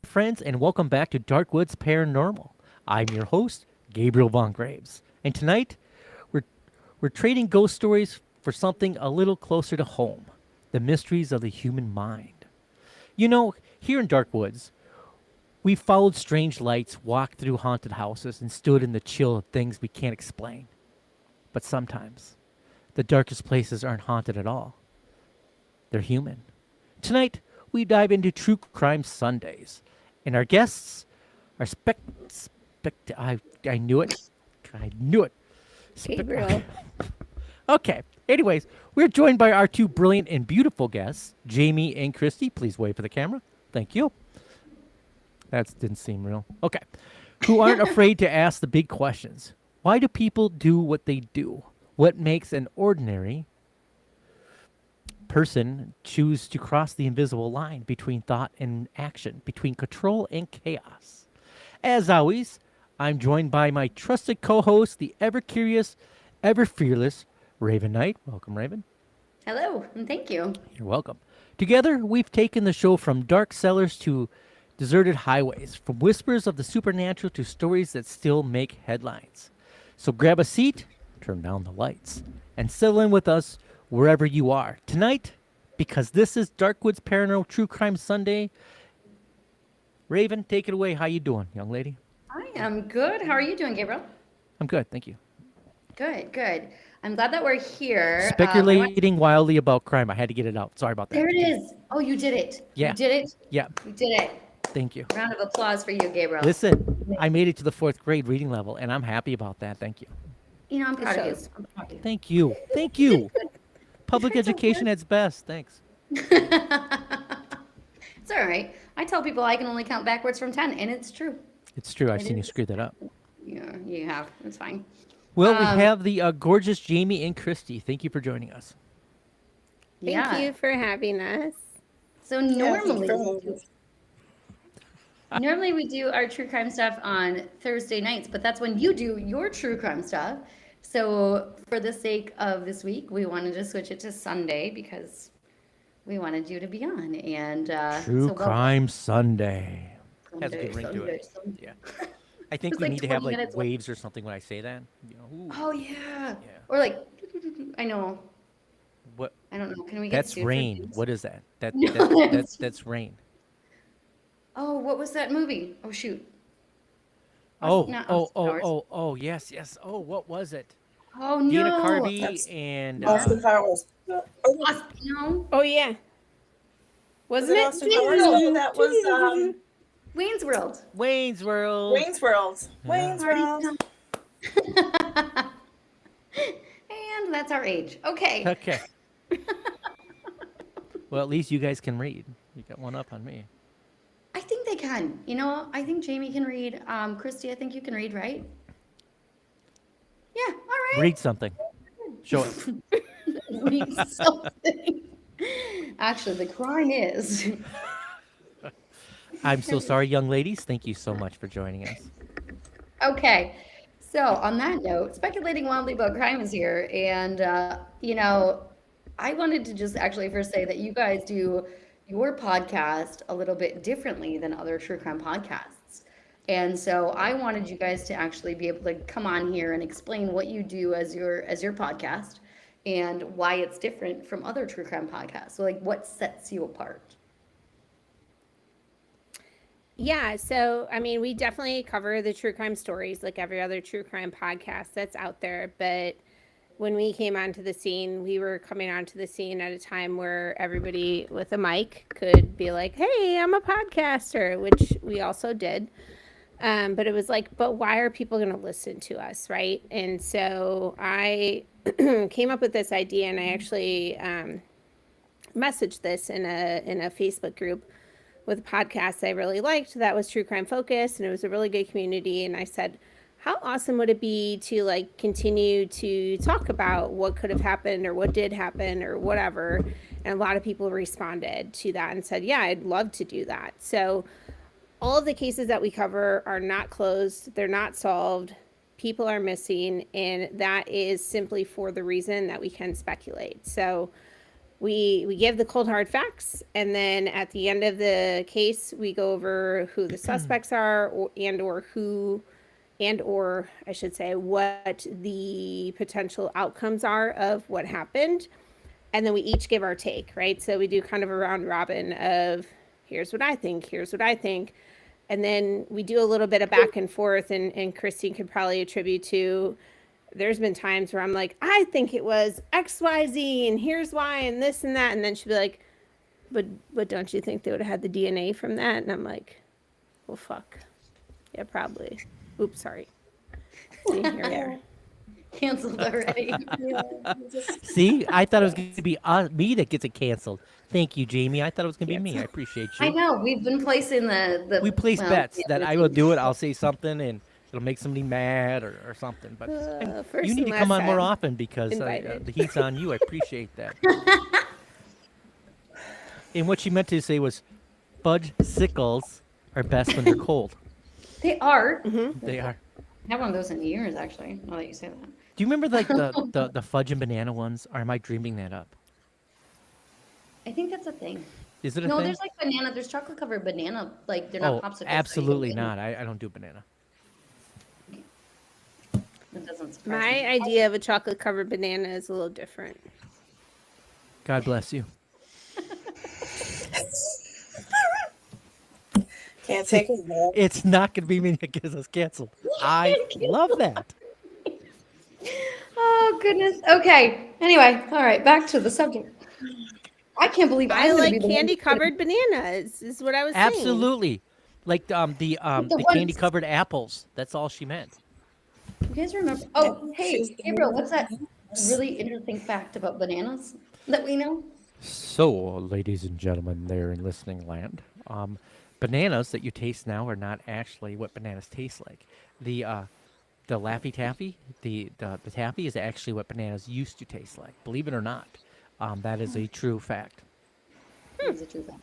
friends, and welcome back to Darkwoods Paranormal. I'm your host, Gabriel Von Graves. And tonight, we're, we're trading ghost stories for something a little closer to home, the mysteries of the human mind. You know, here in Darkwoods, we followed strange lights, walked through haunted houses, and stood in the chill of things we can't explain. But sometimes, the darkest places aren't haunted at all. They're human. Tonight, we dive into True Crime Sundays. And our guests are I knew it. I knew it. Gabriel. Okay. Anyways, we're joined by our two brilliant and beautiful guests, Jamie and Christy. Please wave for the camera. Thank you. That didn't seem real. Okay. Who aren't afraid to ask the big questions. Why do people do what they do? What makes an ordinary person choose to cross the invisible line between thought and action, between control and chaos? As always, I'm joined by my trusted co-host, the ever curious, ever fearless Raven Knight. Welcome, Raven. Hello, and thank you. You're welcome. Together, we've taken the show from dark cellars to deserted highways, from whispers of the supernatural to stories that still make headlines. So grab a seat, turn down the lights, and settle in with us wherever you are. Tonight, because this is Darkwoods Paranormal True Crime Sunday, Raven, take it away. How you doing, young lady? I am good. How are you doing, Gabriel? I'm good, thank you. Good, good. I'm glad that we're here. Speculating wildly about crime. I had to get it out. Sorry about that. There it is. Oh, you did it. Yeah. You did it. Yeah, You did it. thank you. Round of applause for you, Gabriel. Listen, I made it to the 4th grade reading level, and I'm happy about that. Thank you. You know, I'm proud of you. shows. I'm proud of you. Thank you. Thank you. Public education at its best. Thanks. It's all right. I tell people I can only count backwards from 10, and it's true. It's true. I've It seen you is. screw that up. Yeah, you have. It's fine. Well, we Um, have the gorgeous Jamie and Christy. Thank you for joining us. Thank Yeah. you for having us. So normally we do our true crime stuff on Thursday nights, but that's when you do your true crime stuff. So for the sake of this week, we wanted to switch it to Sunday because we wanted you to be on. And True so welcome. Crime Sunday. Has a Sunday, good ring to Sunday, it. Sunday. Yeah. I think It's we like need to have 20 like minutes. waves or something when I say that. You know, ooh, Oh yeah. yeah. Or like, I know. What? I don't know. Can we get That's sued for rain. things? What is that? That, No, that's rain. Oh, what was that movie? Oh shoot. Oh, Not oh, Austin oh, Powers. oh, yes, yes. Oh, what was it? Oh Dana no. Carvey That's and Austin Powers. No. Oh yeah. Was Wasn't it it? Austin Powers? No, that was Wayne's World. Wayne's World. Wayne's World. Wayne's Already World. done. And that's our age. Okay. Okay. Well, at least you guys can read. You got one up on me. I think they can. You know, I think Jamie can read. Christy, I think you can read, right? Yeah, all right. Read something. Show us. Read something. Actually, the crime is. I'm so sorry, young ladies. Thank you so much for joining us. Okay. So, on that note, speculating wildly about crime is here. And, you know, I wanted to just actually first say that you guys do your podcast a little bit differently than other true crime podcasts. And so I wanted you guys to actually be able to come on here and explain what you do as your podcast and why it's different from other true crime podcasts. So like what sets you apart? Yeah, so I mean, we definitely cover the true crime stories like every other true crime podcast that's out there. But when we came onto the scene, we were coming onto the scene at a time where everybody with a mic could be like, "Hey, I'm a podcaster," which we also did. But it was like, but why are people going to listen to us, right? And so I came up with this idea, and I actually messaged this in a Facebook group with a podcast I really liked that was true crime focused, and it was a really good community. And I said, how awesome would it be to like continue to talk about what could have happened or what did happen or whatever? And a lot of people responded to that and said, yeah, I'd love to do that. So all of the cases that we cover are not closed, they're not solved, people are missing, and that is simply for the reason that we can speculate. So we give the cold hard facts, and then at the end of the case, we go over who the suspects are, or I should say, what the potential outcomes are of what happened. And then we each give our take, right? So we do kind of a round robin of here's what I think, here's what I think. And then we do a little bit of back and forth, and Christine could probably attribute to, there's been times where I'm like, I think it was XYZ, and here's why, and this and that. And then she'd be like, but don't you think they would have had the DNA from that? And I'm like, well, fuck. Yeah, probably. Oops, sorry. See, here we are. Canceled already. See, I thought it was going to be me that gets it canceled. Thank you, Jamie. I thought it was going to be me. I appreciate you. I know. We've been placing the We place well, bets yeah, that the I will do it. teams. I'll say something and it'll make somebody mad or something. But First you need and to come last on more time. often because Invited. the heat's on you. I appreciate that. And what she meant to say was, fudge sickles are best when they're cold. They are. They are. I haven't one of those in years, actually. Now that you say that. Do you remember like the fudge and banana ones? Or am I dreaming that up? I think that's a thing. Is it a No, thing? there's like banana. There's chocolate covered banana. Like they're Oh, not popsicles. absolutely not. I don't do banana. It doesn't surprise My me. idea of a chocolate covered banana is a little different. God bless you. Can't take it back. It's not going to be me that gets us canceled. I love that. Oh goodness. Okay. Anyway, all right. Back to the subject. I can't believe I I'm gonna like be the one candy that's gonna- covered bananas, is what I was saying. Absolutely. Like the ones- candy covered apples. That's all she meant. You guys remember? Oh, hey, She's the Gabriel. one What's that that's- really interesting fact about bananas that we know? So, ladies and gentlemen, there in listening land, bananas that you taste now are not actually what bananas taste like. The Laffy Taffy, the taffy is actually what bananas used to taste like. Believe it or not, that is a true fact. Is it true fact?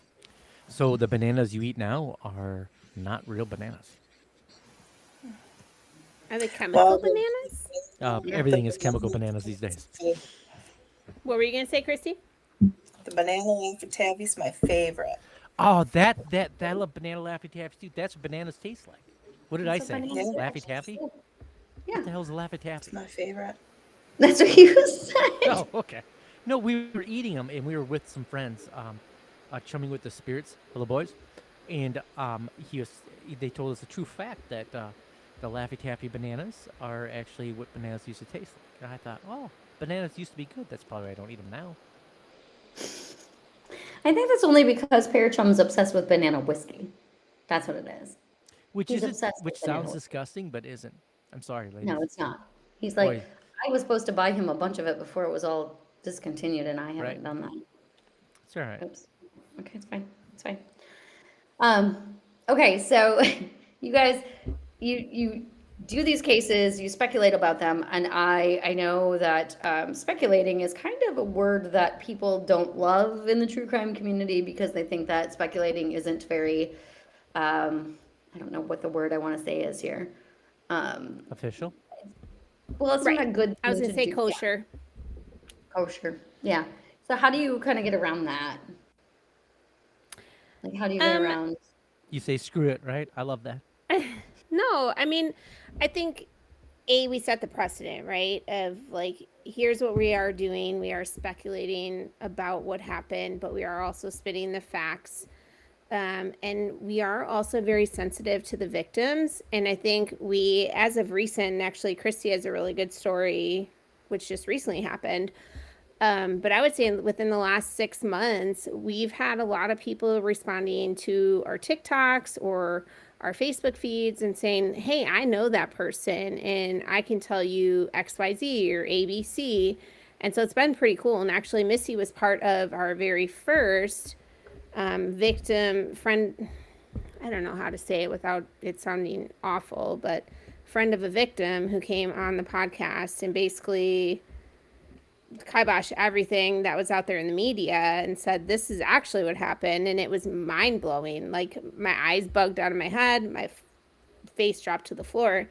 So the bananas you eat now are not real bananas. Are they chemical Well, bananas? Everything is chemical bananas these days. What were you gonna say, Christy? The banana Laffy Taffy is my favorite. Oh, that I love banana Laffy Taffy too. That's what bananas taste like. What did I That's what say? bananas Laffy Taffy? Yeah, What the hell is a Laffy It's Taffy? my favorite. that's what you said. Oh, okay. No, we were eating them, and we were with some friends, chumming with the spirits, little boys, and they told us a true fact that the Laffy Taffy bananas are actually what bananas used to taste like. And I thought, oh, bananas used to be good. That's probably why I don't eat them now. I think that's only because Pear Chum's obsessed with banana whiskey. That's what it is. Which He's isn't, obsessed with which banana sounds whiskey. disgusting, but isn't. I'm sorry, ladies. No, it's not. He's like, Boy. I was supposed to buy him a bunch of it before it was all discontinued, and I haven't Right. done that. It's all right. Oops. Okay, it's fine. It's fine. Okay, so you guys, you do these cases, you speculate about them, and I know that speculating is kind of a word that people don't love in the true crime community because they think that speculating isn't very, I don't know what the word I want to say is here. Official? Well, it's not a good. I was thing gonna say do. Yeah, kosher. kosher. Yeah. So how do you kind of get around that? Like, how do you get around? You say screw it, right? I love that. No, I mean, I think we set the precedent, right? Of like, here's what we are doing. We are speculating about what happened, but we are also spitting the facts. And we are also very sensitive to the victims. And I think we, as of recent, actually, Christy has a really good story, which just recently happened. But I would say within the last 6 months, we've had a lot of people responding to our TikToks or our Facebook feeds and saying, hey, I know that person and I can tell you XYZ or ABC. And so it's been pretty cool. And actually, Missy was part of our very first victim friend. I don't know how to say it without it sounding awful, but friend of a victim who came on the podcast and basically kibosh everything that was out there in the media and said, this is actually what happened. And it was mind blowing. Like my eyes bugged out of my head, my face dropped to the floor.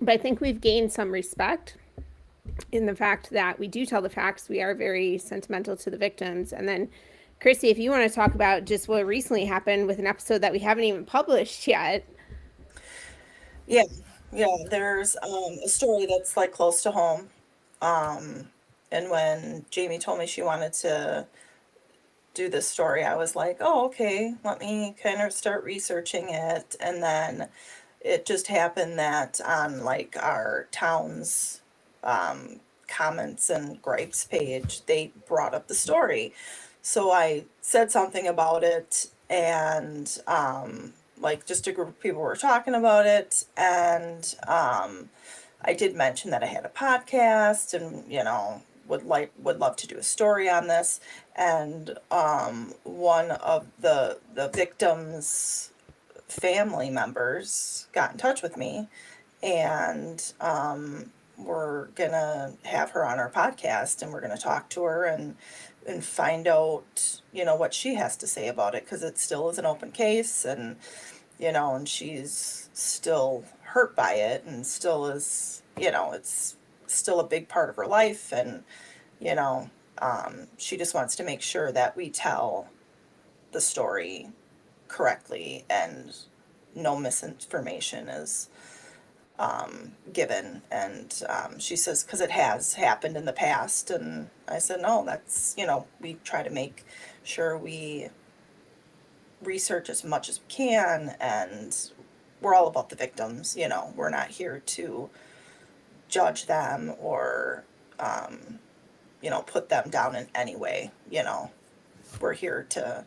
But I think we've gained some respect in the fact that we do tell the facts. We are very sentimental to the victims. And then, Christy, if you want to talk about just what recently happened with an episode that we haven't even published yet. Yeah, yeah. There's a story that's like close to home. And when Jamie told me she wanted to do this story, I was like, oh, okay, let me kind of start researching it. And then it just happened that on like our town's comments and gripes page, they brought up the story. So I said something about it, and like just a group of people were talking about it, and I did mention that I had a podcast, and would love to do a story on this. And one of the victims' family members got in touch with me, and we're gonna have her on our podcast, and we're gonna talk to her and find out what she has to say about it, because it still is an open case, and and she's still hurt by it, and still is, it's still a big part of her life, and she just wants to make sure that we tell the story correctly and no misinformation is given. And she says, because it has happened in the past. And I said, no, that's, we try to make sure we research as much as we can, and we're all about the victims. We're not here to judge them or put them down in any way. We're here to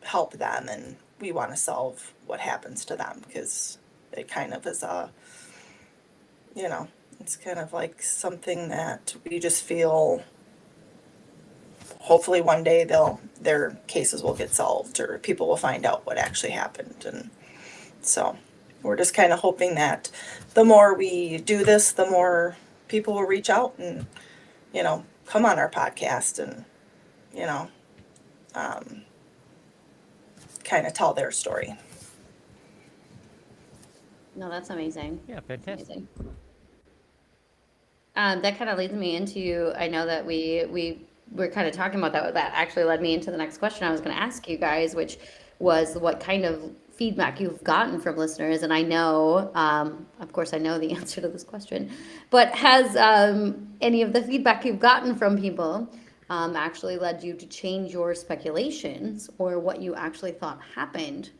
help them, and we want to solve what happens to them, because it kind of is it's kind of like something that we just feel hopefully one day their cases will get solved, or people will find out what actually happened. And so we're just kind of hoping that the more we do this, the more people will reach out and come on our podcast and kind of tell their story. No, that's amazing. Yeah, fantastic. Amazing. That kind of leads me into, I know that we were kind of talking about that. That actually led me into the next question I was going to ask you guys, which was what kind of feedback you've gotten from listeners. And I know, of course, I know the answer to this question, but has any of the feedback you've gotten from people actually led you to change your speculations or what you actually thought happened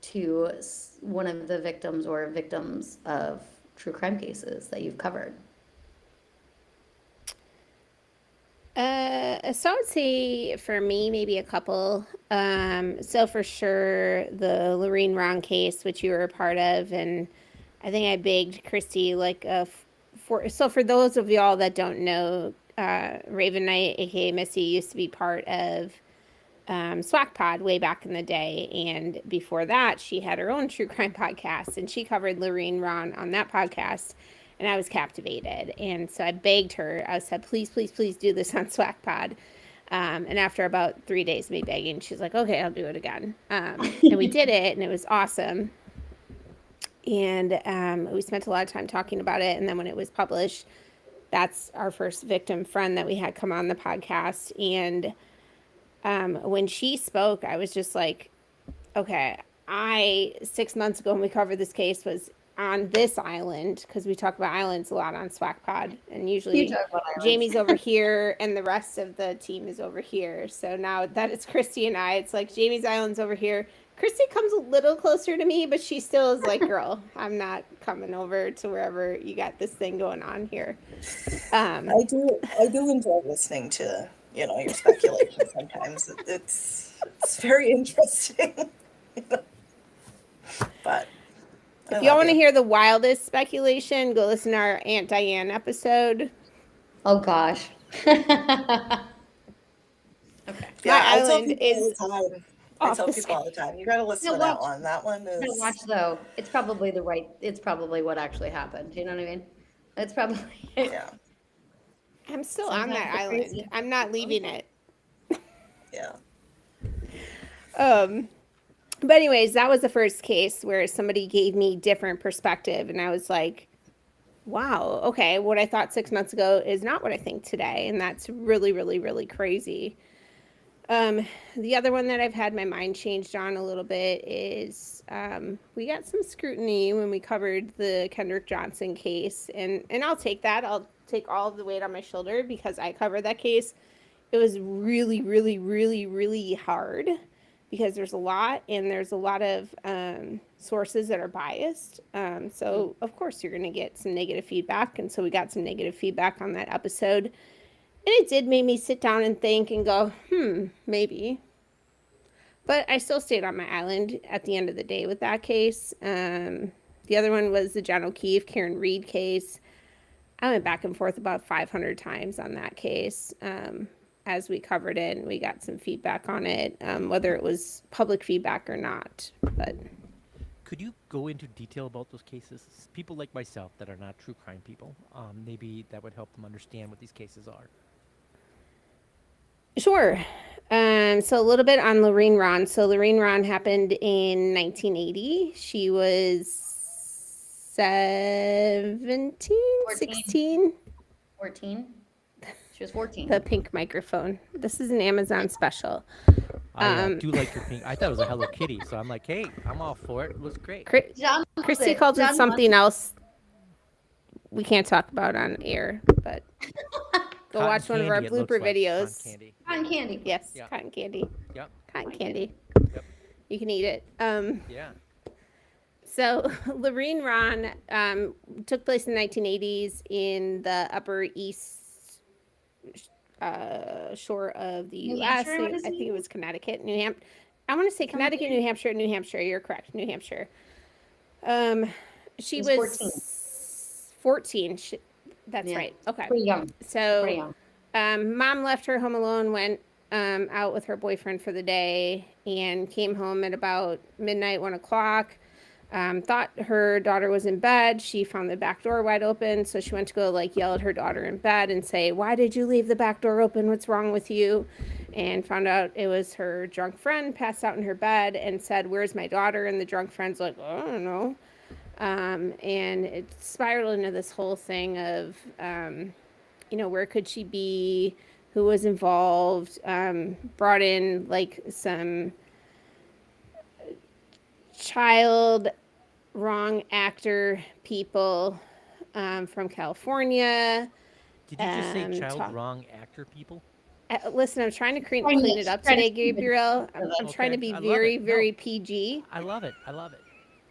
to one of the victims or victims of true crime cases that you've covered? So I would say for me, maybe a couple. So for sure, the Lorene Ron case, which you were a part of, and I think I begged Christy for those of y'all that don't know, Raven Knight, aka Missy, used to be part of SWAC Pod way back in the day, and before that, she had her own true crime podcast, and she covered Lorene Ron on that podcast. And I was captivated. And so I begged her. I said, please, please, please do this on SWAC Pod. And after about 3 days of me begging, she's like, okay, I'll do it again. And we did it, and it was awesome. And we spent a lot of time talking about it. And then when it was published, that's our first victim friend that we had come on the podcast. And when she spoke, I was just like, okay, 6 months ago when we covered this case was on this island, because we talk about islands a lot on SWAC Pod, and usually Jamie's over here and the rest of the team is over here. So now that it's Christy and I, it's like Jamie's island's over here. Christy comes a little closer to me, but she still is like, girl, I'm not coming over to wherever you got this thing going on here. I do enjoy listening to your speculation. Sometimes it's very interesting. But if y'all want to hear the wildest speculation, go listen to our Aunt Diane episode. Oh gosh. Okay. Yeah, My island is I tell people all the time, you got to listen to that one. That one is. Watch though. It's probably it's probably what actually happened. You know what I mean? It's probably. Yeah. I'm still on that island. Crazy. I'm not leaving it. Yeah. But anyways, that was the first case where somebody gave me different perspective, and I was like, wow, okay, what I thought 6 months ago is not what I think today. And that's really, really, really crazy. The other one that I've had my mind changed on a little bit is we got some scrutiny when we covered the Kendrick Johnson case. And I'll take that. I'll take all of the weight on my shoulder because I covered that case. It was really, really, really, really hard because there's a lot of sources that are biased. So, of course, you're going to get some negative feedback. And so we got some negative feedback on that episode. And it did make me sit down and think and go, maybe. But I still stayed on my island at the end of the day with that case. The other one was the John O'Keefe, Karen Reed case. I went back and forth about 500 times on that case as we covered it, and we got some feedback on it, whether it was public feedback or not. But Could you go into detail about those cases? People like myself that are not true crime people, maybe that would help them understand what these cases are. sure. So a little bit on Lorraine Ron. So Lorraine Ron happened in 1980. She was 17, 16. 14. She was 14. The pink microphone. This is an Amazon special. I do like your pink. I thought it was a Hello Kitty, so I'm like, hey, I'm all for it. It looks great. John loves Christy it. called John it loves something else we can't talk about on air, but go Cotton watch one of our candy, it looks blooper like. videos. Cotton candy. Cotton candy. Yes, Yeah. cotton candy. Yep. Cotton candy. Yep. You can eat it. Yeah. So Lorraine Ron took place in the 1980s in the Upper East shore of the New U.S. Hampshire, what I is think it? it was Connecticut, New Hampshire. I want to say Connecticut, New Hampshire, New Hampshire. You're correct, New Hampshire. She She was was 14. That's Yeah. right. Okay. Pretty young. So Pretty young. mom left her home alone, went out with her boyfriend for the day, and came home at about midnight, 1 o'clock. Thought her daughter was in bed. She found the back door wide open, so she went to go yell at her daughter in bed and say, "Why did you leave the back door open? What's wrong with you?" And found out it was her drunk friend passed out in her bed and said, "Where's my daughter?" And the drunk friend's like, "I don't know." And it spiraled into this whole thing of, where could she be? Who was involved? Brought in some child wrong actor people from California. Did you just say child talk- wrong actor people? Listen, I'm trying to clean it up Trying to today, keep it- Gabriel. I'm trying to Okay, be I love very, it. No. very PG. I love it. I love it.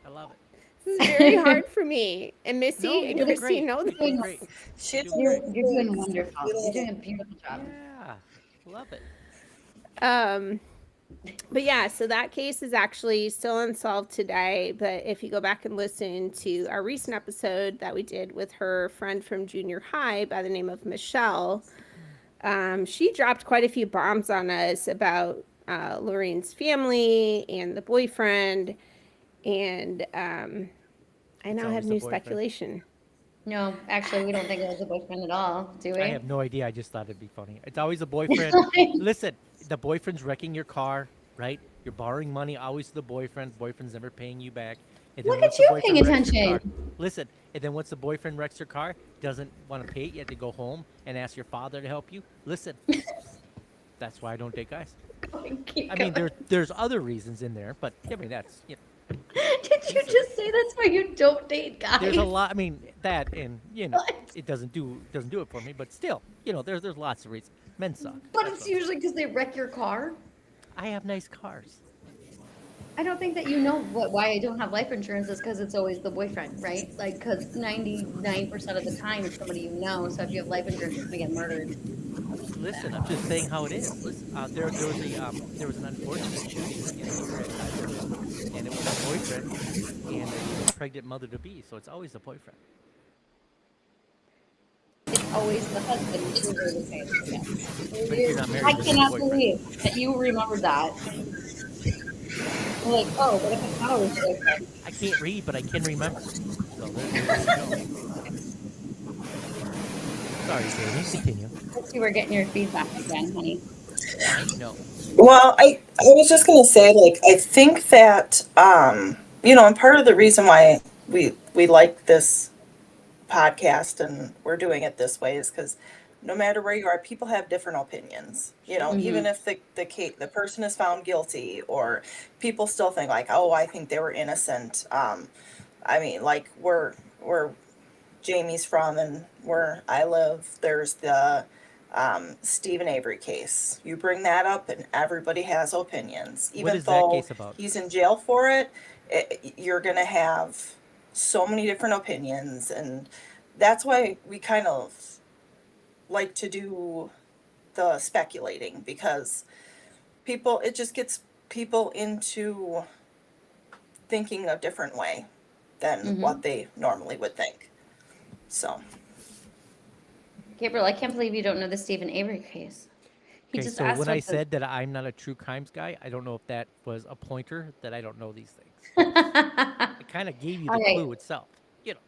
I love it. This is very hard for me. And Missy No, and you're Christy great. know You're this. great. She's You're doing wonderful. You're doing a beautiful job. Yeah. Love it. But yeah, so that case is actually still unsolved today. But if you go back and listen to our recent episode that we did with her friend from junior high by the name of Michelle, she dropped quite a few bombs on us about Lorraine's family and the boyfriend. And I now always have the new boyfriend. speculation. No, actually, we don't think it was a boyfriend at all, do we? I have no idea. I just thought it'd be funny. It's always a boyfriend. Listen, the boyfriend's wrecking your car, right? You're borrowing money, always to the boyfriend. Boyfriend's never paying you back. And Look once at the you boyfriend paying wrecks your attention. car- listen, and then once the boyfriend wrecks your car, doesn't want to pay it, you have to go home and ask your father to help you. Listen, that's why I don't date guys. Keep I mean, going. there's other reasons in there, but I mean that's Did you just say that's why you don't date guys? there's a lot. I mean that, and What? it doesn't do it for me. But still, there's lots of reasons. Men suck. But That's it's all. usually because they wreck your car. I have nice cars. I don't think that you know why I don't have life insurance is because it's always the boyfriend, right? Because 99% of the time it's somebody you know. So if you have life insurance, you're gonna get murdered. Listen, I'm just saying how it is. Listen, there was an unfortunate shooting in Hyderabad, and it was a boyfriend and a pregnant mother to be. So it's always the boyfriend. It's always the husband. It's usually the same. Yeah. But if you're not married, I it's the cannot boyfriend. believe that you remembered that. I'm like, oh, but if it's not always the boyfriend. I can't read, but I can remember. So there you go. Sorry, Jamie. Continue. Let's see, we're getting your feedback again, honey. No. Well, I was just gonna say, I think that and part of the reason why we like this podcast and we're doing it this way is because no matter where you are, people have different opinions. You know, even if the person is found guilty, or people still think like, oh, I think they were innocent. I mean, like where Jamie's from and where I live, there's the Stephen Avery case. You bring that up, and everybody has opinions. What Even is that though case about? he's in jail for it, you're gonna have so many different opinions, and that's why we kind of like to do the speculating, because it just gets people into thinking a different way than what they normally would think. So, Gabriel, I can't believe you don't know the Stephen Avery case. He Okay, just so asked when I what the said that I'm not a true crimes guy, I don't know if that was a pointer that I don't know these things. It kind of gave you All the right. clue itself. You know.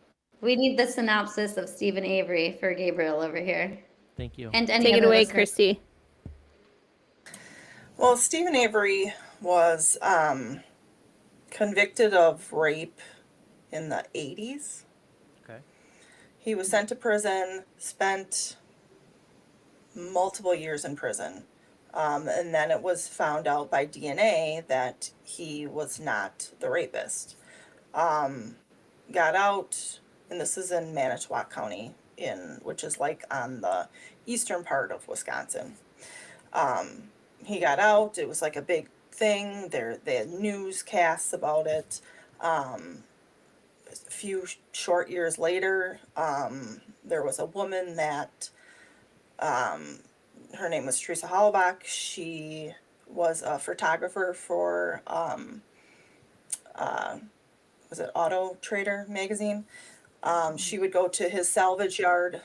We need the synopsis of Stephen Avery for Gabriel over here. Thank you. And any Take it other away, listeners. Christy. well, Stephen Avery was convicted of rape in the 80s. Okay. He was sent to prison, spent multiple years in prison. And then it was found out by DNA that he was not the rapist. Got out, and this is in Manitowoc County, which is like on the eastern part of Wisconsin. He got out. It was like a big thing. They had newscasts about it. A few short years later, there was a woman that her name was Teresa Hollbach. She was a photographer for was it Auto Trader magazine. She would go to his salvage yard.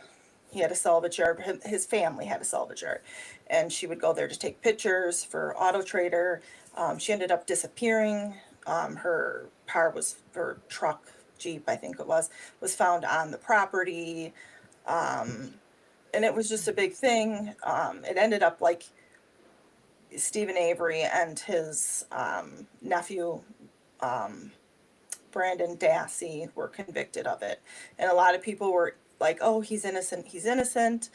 He had a salvage yard. His family had a salvage yard, and she would go there to take pictures for Auto Trader. She ended up disappearing. Her truck, Jeep, I think it was found on the property. And it was just a big thing. It ended up like Stephen Avery and his nephew, Brandon Dassey, were convicted of it. And a lot of people were like, oh, he's innocent, he's innocent.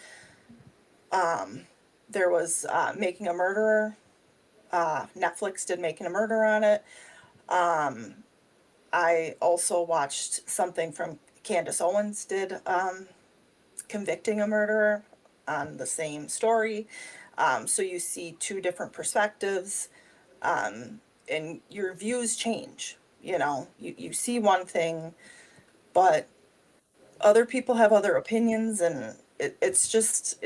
There was Making a Murderer. Netflix did Making a Murderer on it. I also watched something from Candace Owens did Convicting a Murderer on the same story. So you see two different perspectives, and your views change. You know, you see one thing, but other people have other opinions, and it's just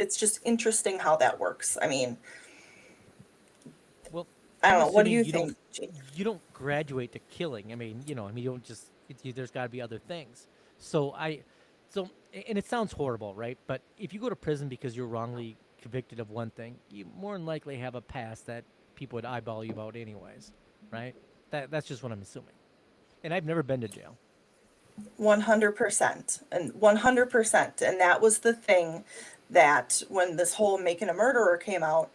interesting how that works. I mean, Well, I don't I'm know. What do assuming you think? Jake? you don't graduate to killing. You don't just. There's got to be other things. So and it sounds horrible, right? But if you go to prison because you're wrongly convicted of one thing, you more than likely have a past that people would eyeball you about anyways, right? That's just what I'm assuming. And I've never been to jail. 100%, and 100%. And that was the thing, that when this whole Making a Murderer came out,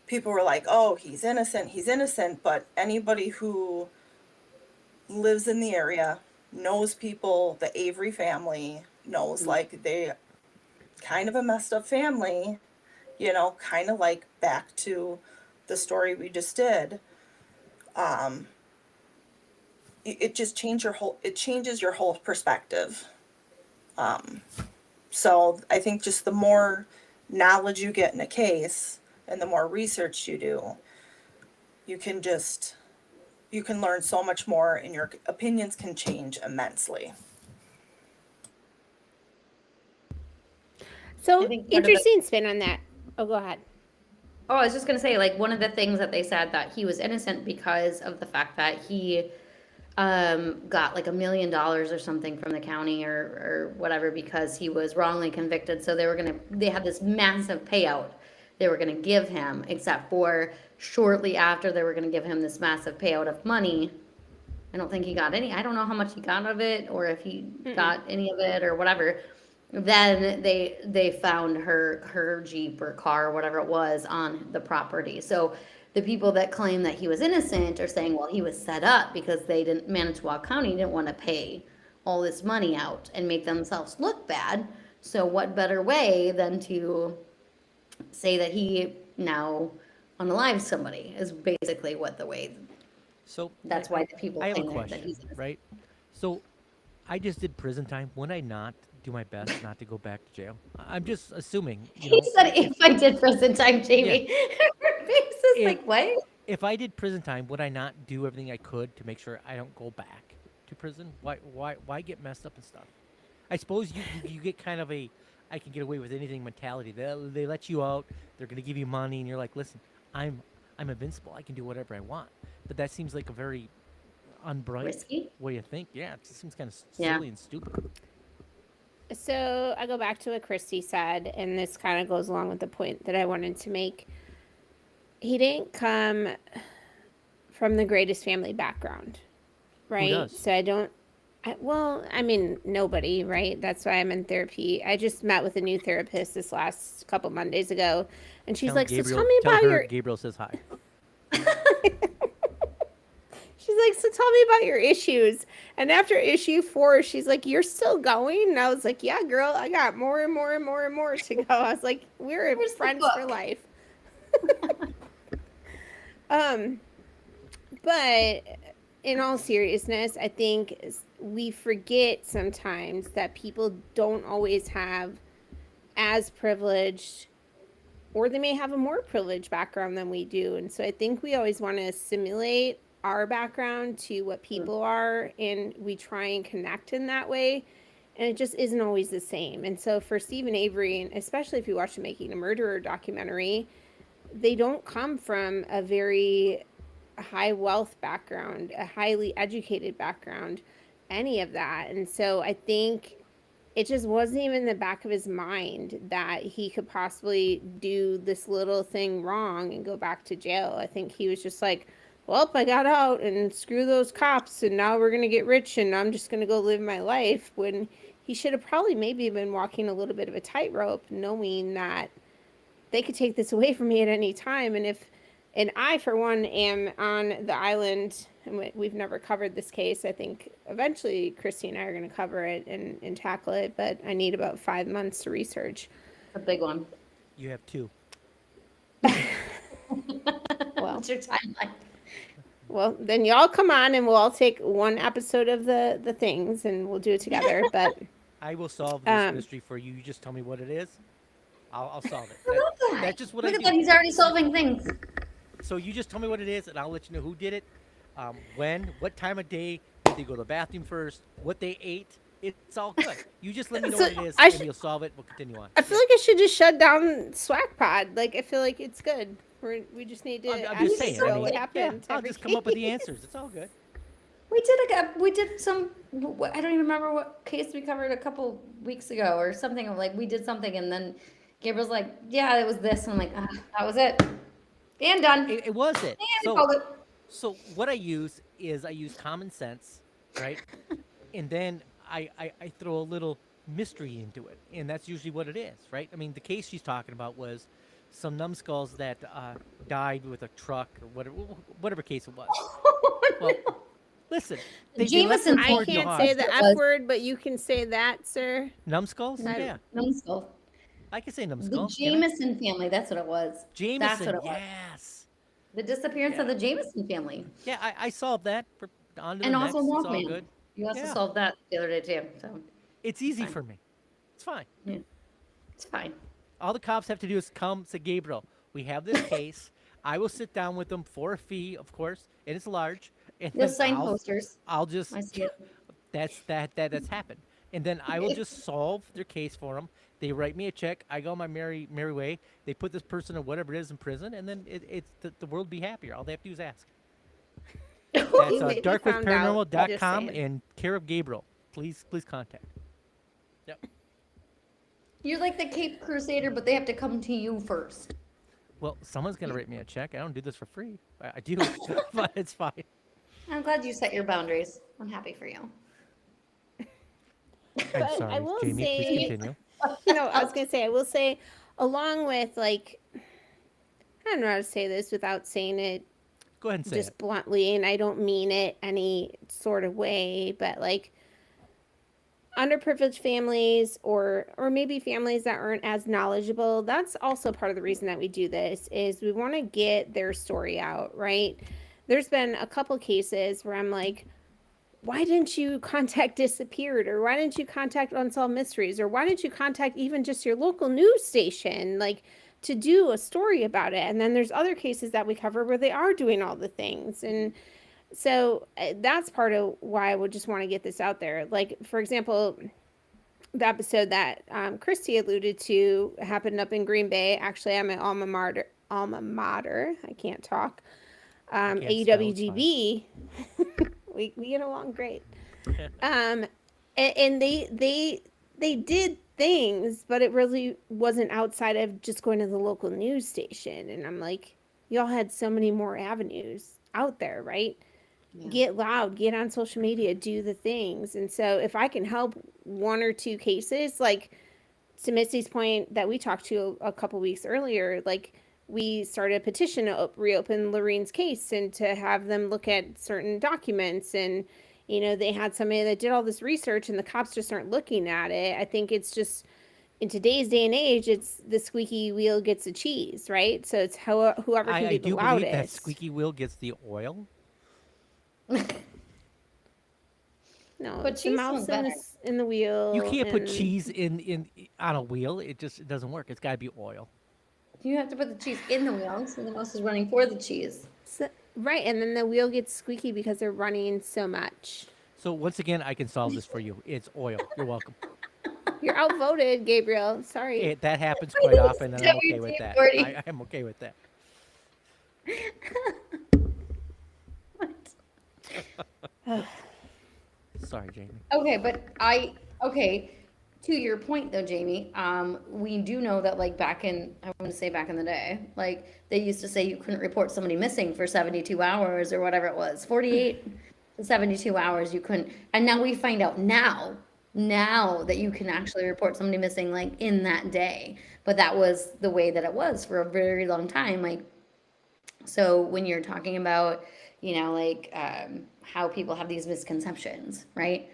people were like, oh, he's innocent, he's innocent. But anybody who lives in the area, knows people, the Avery family, knows like they kind of a messed up family, you know, kind of like back to the story we just did. It just changes your whole perspective. So I think just the more knowledge you get in a case and the more research you do, you can learn so much more, and your opinions can change immensely. So I think part of interesting spin on that. Oh, go ahead. Oh, I was just gonna say, like, one of the things that they said that he was innocent because of the fact that he got like $1 million or something from the county or whatever, because he was wrongly convicted. So they had this massive payout they were gonna give him, except for shortly after they were gonna give him this massive payout of money. I don't think he got any. I don't know how much he got of it, or if he got any of it or whatever. Then they found her Jeep or car or whatever it was on the property. So the people that claim that he was innocent are saying, well, he was set up because Manitowoc County didn't want to pay all this money out and make themselves look bad. So what better way than to say that he now unalives somebody is basically what the way. So That's why the people I have a claim that question, he's innocent. right? So I just did prison time. Would I not do my best not to go back to jail? I'm just assuming, He said if I did prison time, Jamie. Her face is If- like, what? if I did prison time, would I not do everything I could to make sure I don't go back to prison? Why get messed up and stuff? I suppose you get kind of a I can get away with anything mentality. They let you out. They're gonna give you money, and you're like, listen, I'm invincible. I can do whatever I want. But that seems like a very unbright Risky? way of think. Yeah, it just seems kind of Yeah. silly and stupid. So I go back to what Christy said, and this kind of goes along with the point that I wanted to make. He didn't come from the greatest family background, right? does? So I don't. I mean, nobody, right? That's why I'm in therapy. I just met with a new therapist this last couple Mondays ago, and she's Tell like, Gabriel, "So tell me tell about her your." Gabriel says hi. She's like, "So tell me about your issues." And after issue 4, she's like, "You're still going?" And I was like, "Yeah, girl, I got more and more and more and more to go." I was like, "We're Where's the friends for book? life." But in all seriousness, I think we forget sometimes that people don't always have as privileged, or they may have a more privileged background than we do. And so I think we always want to assimilate our background to what people are, and we try and connect in that way. And it just isn't always the same. And so for Stephen Avery, and especially if you watch the Making a Murderer documentary, they don't come from a very high wealth background, a highly educated background, any of that. And so I think it just wasn't even in the back of his mind that he could possibly do this little thing wrong and go back to jail. I think he was just like, well, I got out and screw those cops, and now we're going to get rich and I'm just going to go live my life, when he should have probably maybe been walking a little bit of a tightrope, knowing that they could take this away from me at any time. And I, for one, am on the island, and we've never covered this case. I think eventually Christy and I are going to cover it and tackle it, but I need about 5 months to research. A big one. You have 2. Well, What's your timeline? well, then y'all come on and we'll all take one episode of the things and we'll do it together. But I will solve this Um, mystery for you. You just tell me what it is. I'll solve it. I love that. That's just what Look I at do. that. He's already solving things. So you just tell me what it is, and I'll let you know who did it, when, what time of day, did they go to the bathroom first, what they ate. It's all good. You just let me know So what it is, I and should- we'll solve it. We'll continue on. I feel like I should just shut down Swag Pod. Like, I feel like it's good. We just need to I'm ask just saying. Gabriel I mean, what yeah, happened. I'll every just come up with the case. answers. It's all good. We did some, I don't even remember what case we covered a couple weeks ago or something. Of like, we did something and then Gabriel's like, yeah, it was this. And I'm like, ah, that was it. And done. It was it. And called it. So what I use is I use common sense, right? And then I throw a little mystery into it, and that's usually what it is, right? I mean, the case she's talking about was some numbskulls that died with a truck or whatever case it was. Well, listen, they left Jameson them I toward the can't heart. say the It F was- word, but you can say that, sir. Numbskulls? I- Yeah, Numbskull. I can say The numbskulls. can I? Jameson family, that's what it was. That's Jameson, what it was. yes. The disappearance of Yeah. the Jameson family. Yeah, I solved that. On to the And next. also It's all Walkman. good. You also Yeah. solved that the other day too. So It's easy Fine. for me. It's fine. it's fine. All the cops have to do is come say, Gabriel, we have this case. I will sit down with them for a fee, of course, and it's large. And You'll then sign I'll, posters. I'll just I see it. that's happened. And then I will just solve their case for them. They write me a check. I go my merry way. They put this person or whatever it is in prison, and then it's the world be happier. All they have to do is ask. That's You maybe found out, I'm darkwithparanormal.com just saying. and care of Gabriel. Please contact. Yep. You're like the Cape Crusader, but they have to come to you first. Well, someone's gonna write me a check. I don't do this for free. I do, but it's fine. I'm glad you set your boundaries. I'm happy for you. I'm But I sorry, will Jamie. say- Please continue. No, I was gonna say, I will say, along with, like, I don't know how to say this without saying it Go ahead and say just it. bluntly, and I don't mean it any sort of way, but like, underprivileged families or maybe families that aren't as knowledgeable. That's also part of the reason that we do this, is we want to get their story out, right? There's been a couple cases where I'm like, why didn't you contact Disappeared, or why didn't you contact Unsolved Mysteries, or why didn't you contact even just your local news station, like, to do a story about it? And then there's other cases that we cover where they are doing all the things. And so that's part of why I would just want to get this out there. Like, for example, the episode that Christy alluded to happened up in Green Bay. Actually, I'm an alma mater. I can't talk. AUWGB. we get along great. And they did things, but it really wasn't outside of just going to the local news station. And I'm like, y'all had so many more avenues out there, right? Yeah. Get loud, get on social media, do the things. And so if I can help one or two cases, like to Missy's point that we talked to a couple weeks earlier, like we started a petition to reopen Lorraine's case and to have them look at certain documents. And, you know, they had somebody that did all this research and the cops just aren't looking at it. I think it's just, in today's day and age, it's the squeaky wheel gets the cheese, right? So it's whoever can be the do loudest. believe that squeaky wheel gets the oil. No, But it's the cheese mouse smells in the wheel. You can't put and- cheese in on a wheel. It doesn't work. It's got to be oil. You have to put the cheese in the wheel, so the mouse is running for the cheese. So, right, and then the wheel gets squeaky because they're running so much. So once again, I can solve this for you. It's oil. You're welcome. You're outvoted, Gabriel. Sorry. That happens quite often, and I'm okay with that. WD-40. I am okay with that. What? Sorry, Jamie. Okay, but to your point though, Jamie, we do know that like I want to say back in the day, like they used to say you couldn't report somebody missing for 72 hours or whatever it was, 48 to 72 hours you couldn't. And now we find out now that you can actually report somebody missing like in that day. But that was the way that it was for a very long time. Like, so when you're talking about, you know, like how people have these misconceptions, right?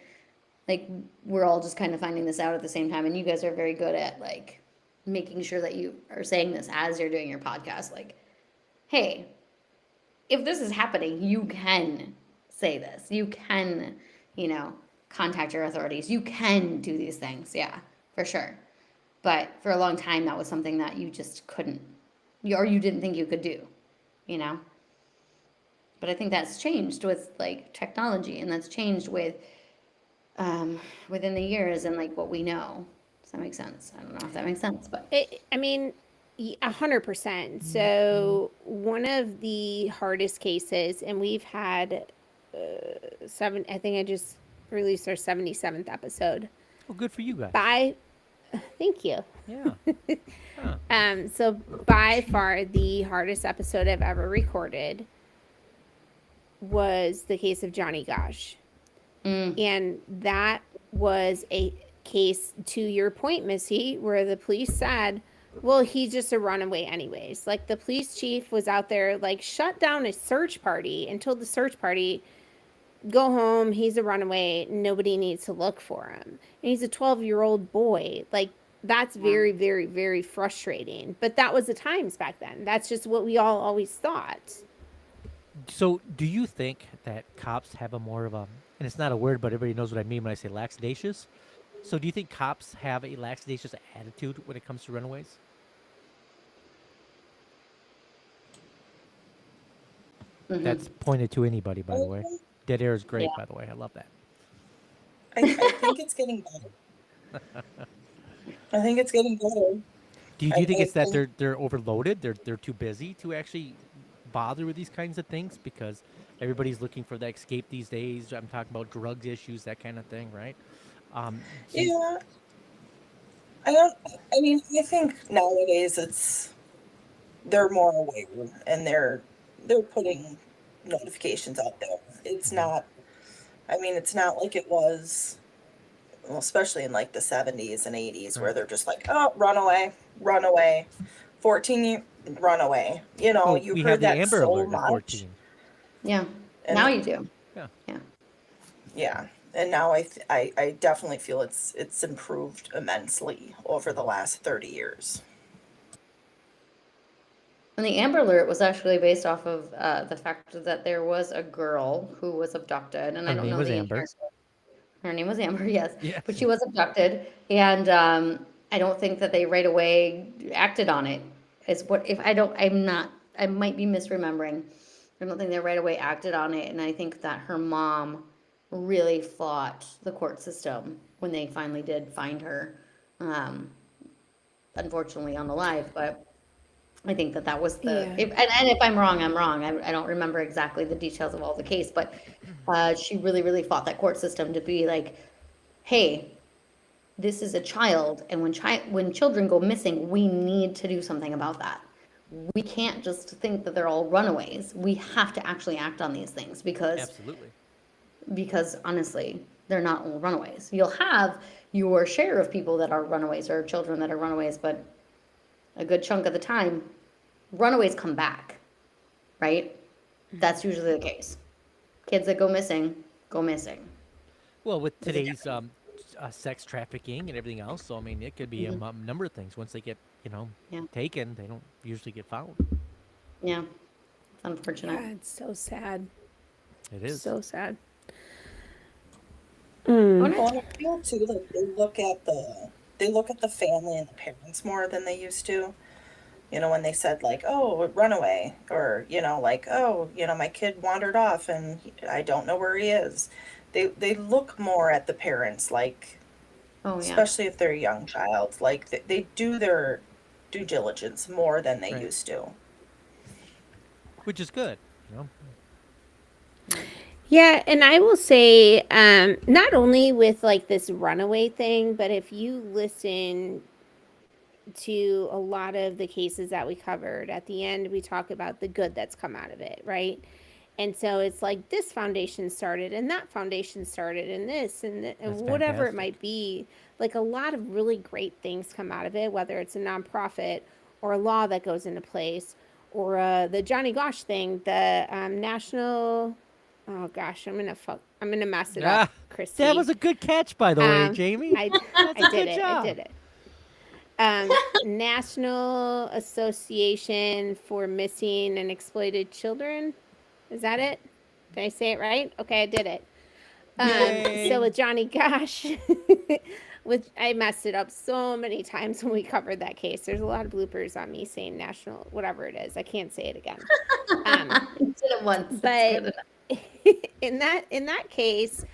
Like we're all just kind of finding this out at the same time, and you guys are very good at like making sure that you are saying this as you're doing your podcast. Like, hey, if this is happening, you can say this. You can, you know, contact your authorities. You can do these things. Yeah, for sure. But for a long time, that was something that you just couldn't, or you didn't think you could do, you know? But I think that's changed with like technology, and that's changed with within the years and like what we know. Does that make sense? I don't know if that makes sense, but I mean, 100%. So one of the hardest cases, and we've had I think I just released our 77th episode. Well, good for you guys. Thank you. Yeah. So by far the hardest episode I've ever recorded was the case of Johnny Gosh. And that was a case, to your point, Missy, where the police said, well, he's just a runaway anyways. Like the police chief was out there, like shut down a search party and told the search party, go home, he's a runaway, nobody needs to look for him. And he's a 12-year-old boy. Like that's very, very, very frustrating. But that was the times back then. That's just what we all always thought. So do you think that cops have a more of a, and it's not a word, but everybody knows what I mean when I say laxdacious. So do you think cops have a laxdacious attitude when it comes to runaways? That's pointed to anybody, by the way. Dead air is great, by the way. I love that. I think it's getting better. I think it's getting better. Do you think I it's that think- they're overloaded? They're too busy to actually bother with these kinds of things because everybody's looking for that escape these days. I'm talking about drugs issues, that kind of thing, right? Yeah. I mean, I think nowadays they're more aware and they're putting notifications out there. It's not, I mean, it's not like it was, well, especially in like the 70s and 80s where they're just like, oh, run away, 14, run away. You know, you we heard had the that Amber so Alert at much. 14. yeah, And- now you do. Yeah. And now I definitely feel it's improved immensely over the last 30 years. And the Amber Alert was actually based off of the fact that there was a girl who was abducted, and I Her don't name know was the Amber. entire story. Her name was Amber, yes, Yes. but she was abducted, and I don't think that they right away acted on it. Is what if I don't? I'm not. I might be misremembering. I don't think they right away acted on it, and I think that her mom really fought the court system when they finally did find her. Um, Unfortunately, unalive, but I think that that was the, Yeah. and if I'm wrong, I'm wrong. I don't remember exactly the details of all the case, but she really, really fought that court system to be like, hey, this is a child, and when children go missing, we need to do something about that. We can't just think that they're all runaways. We have to actually act on these things Absolutely. because honestly, they're not all runaways. You'll have your share of people that are runaways or children that are runaways, but a good chunk of the time, runaways come back, right? That's usually the case. Kids that go missing go missing. Well, with There's a today's sex trafficking and everything else, so I mean, it could be a number of things. Once they get, Yeah. taken, they don't usually get found. Yeah, it's unfortunate. God, it's so sad. It is. So sad. Well, and I feel too like they look at the family and the parents more than they used to. When they said like, "Oh, runaway," or like, "Oh, my kid wandered off and I don't know where he is." They look more at the parents, like, Oh yeah. especially if they're a young child, like they do their due diligence more than they Right. used to. Which is good. Yeah, and I will say, not only with like this runaway thing, but if you listen to a lot of the cases that we covered, at the end we talk about the good that's come out of it, right? And so it's like this foundation started and that foundation started and this and That's whatever it fantastic. might be. Like a lot of really great things come out of it, whether it's a nonprofit or a law that goes into place or the Johnny Gosh thing, the national. Oh gosh, I'm gonna mess it up, Christy. That was a good catch, by the way, Jamie. I That's a did good it. job. I did it. National Association for Missing and Exploited Children. Is that it? Did I say it right? Okay, I did it. Yay. So with Johnny Gosh, which I messed it up so many times when we covered that case. There's a lot of bloopers on me saying national, whatever it is. I can't say it again. You did it once. It's but- good enough. in that case,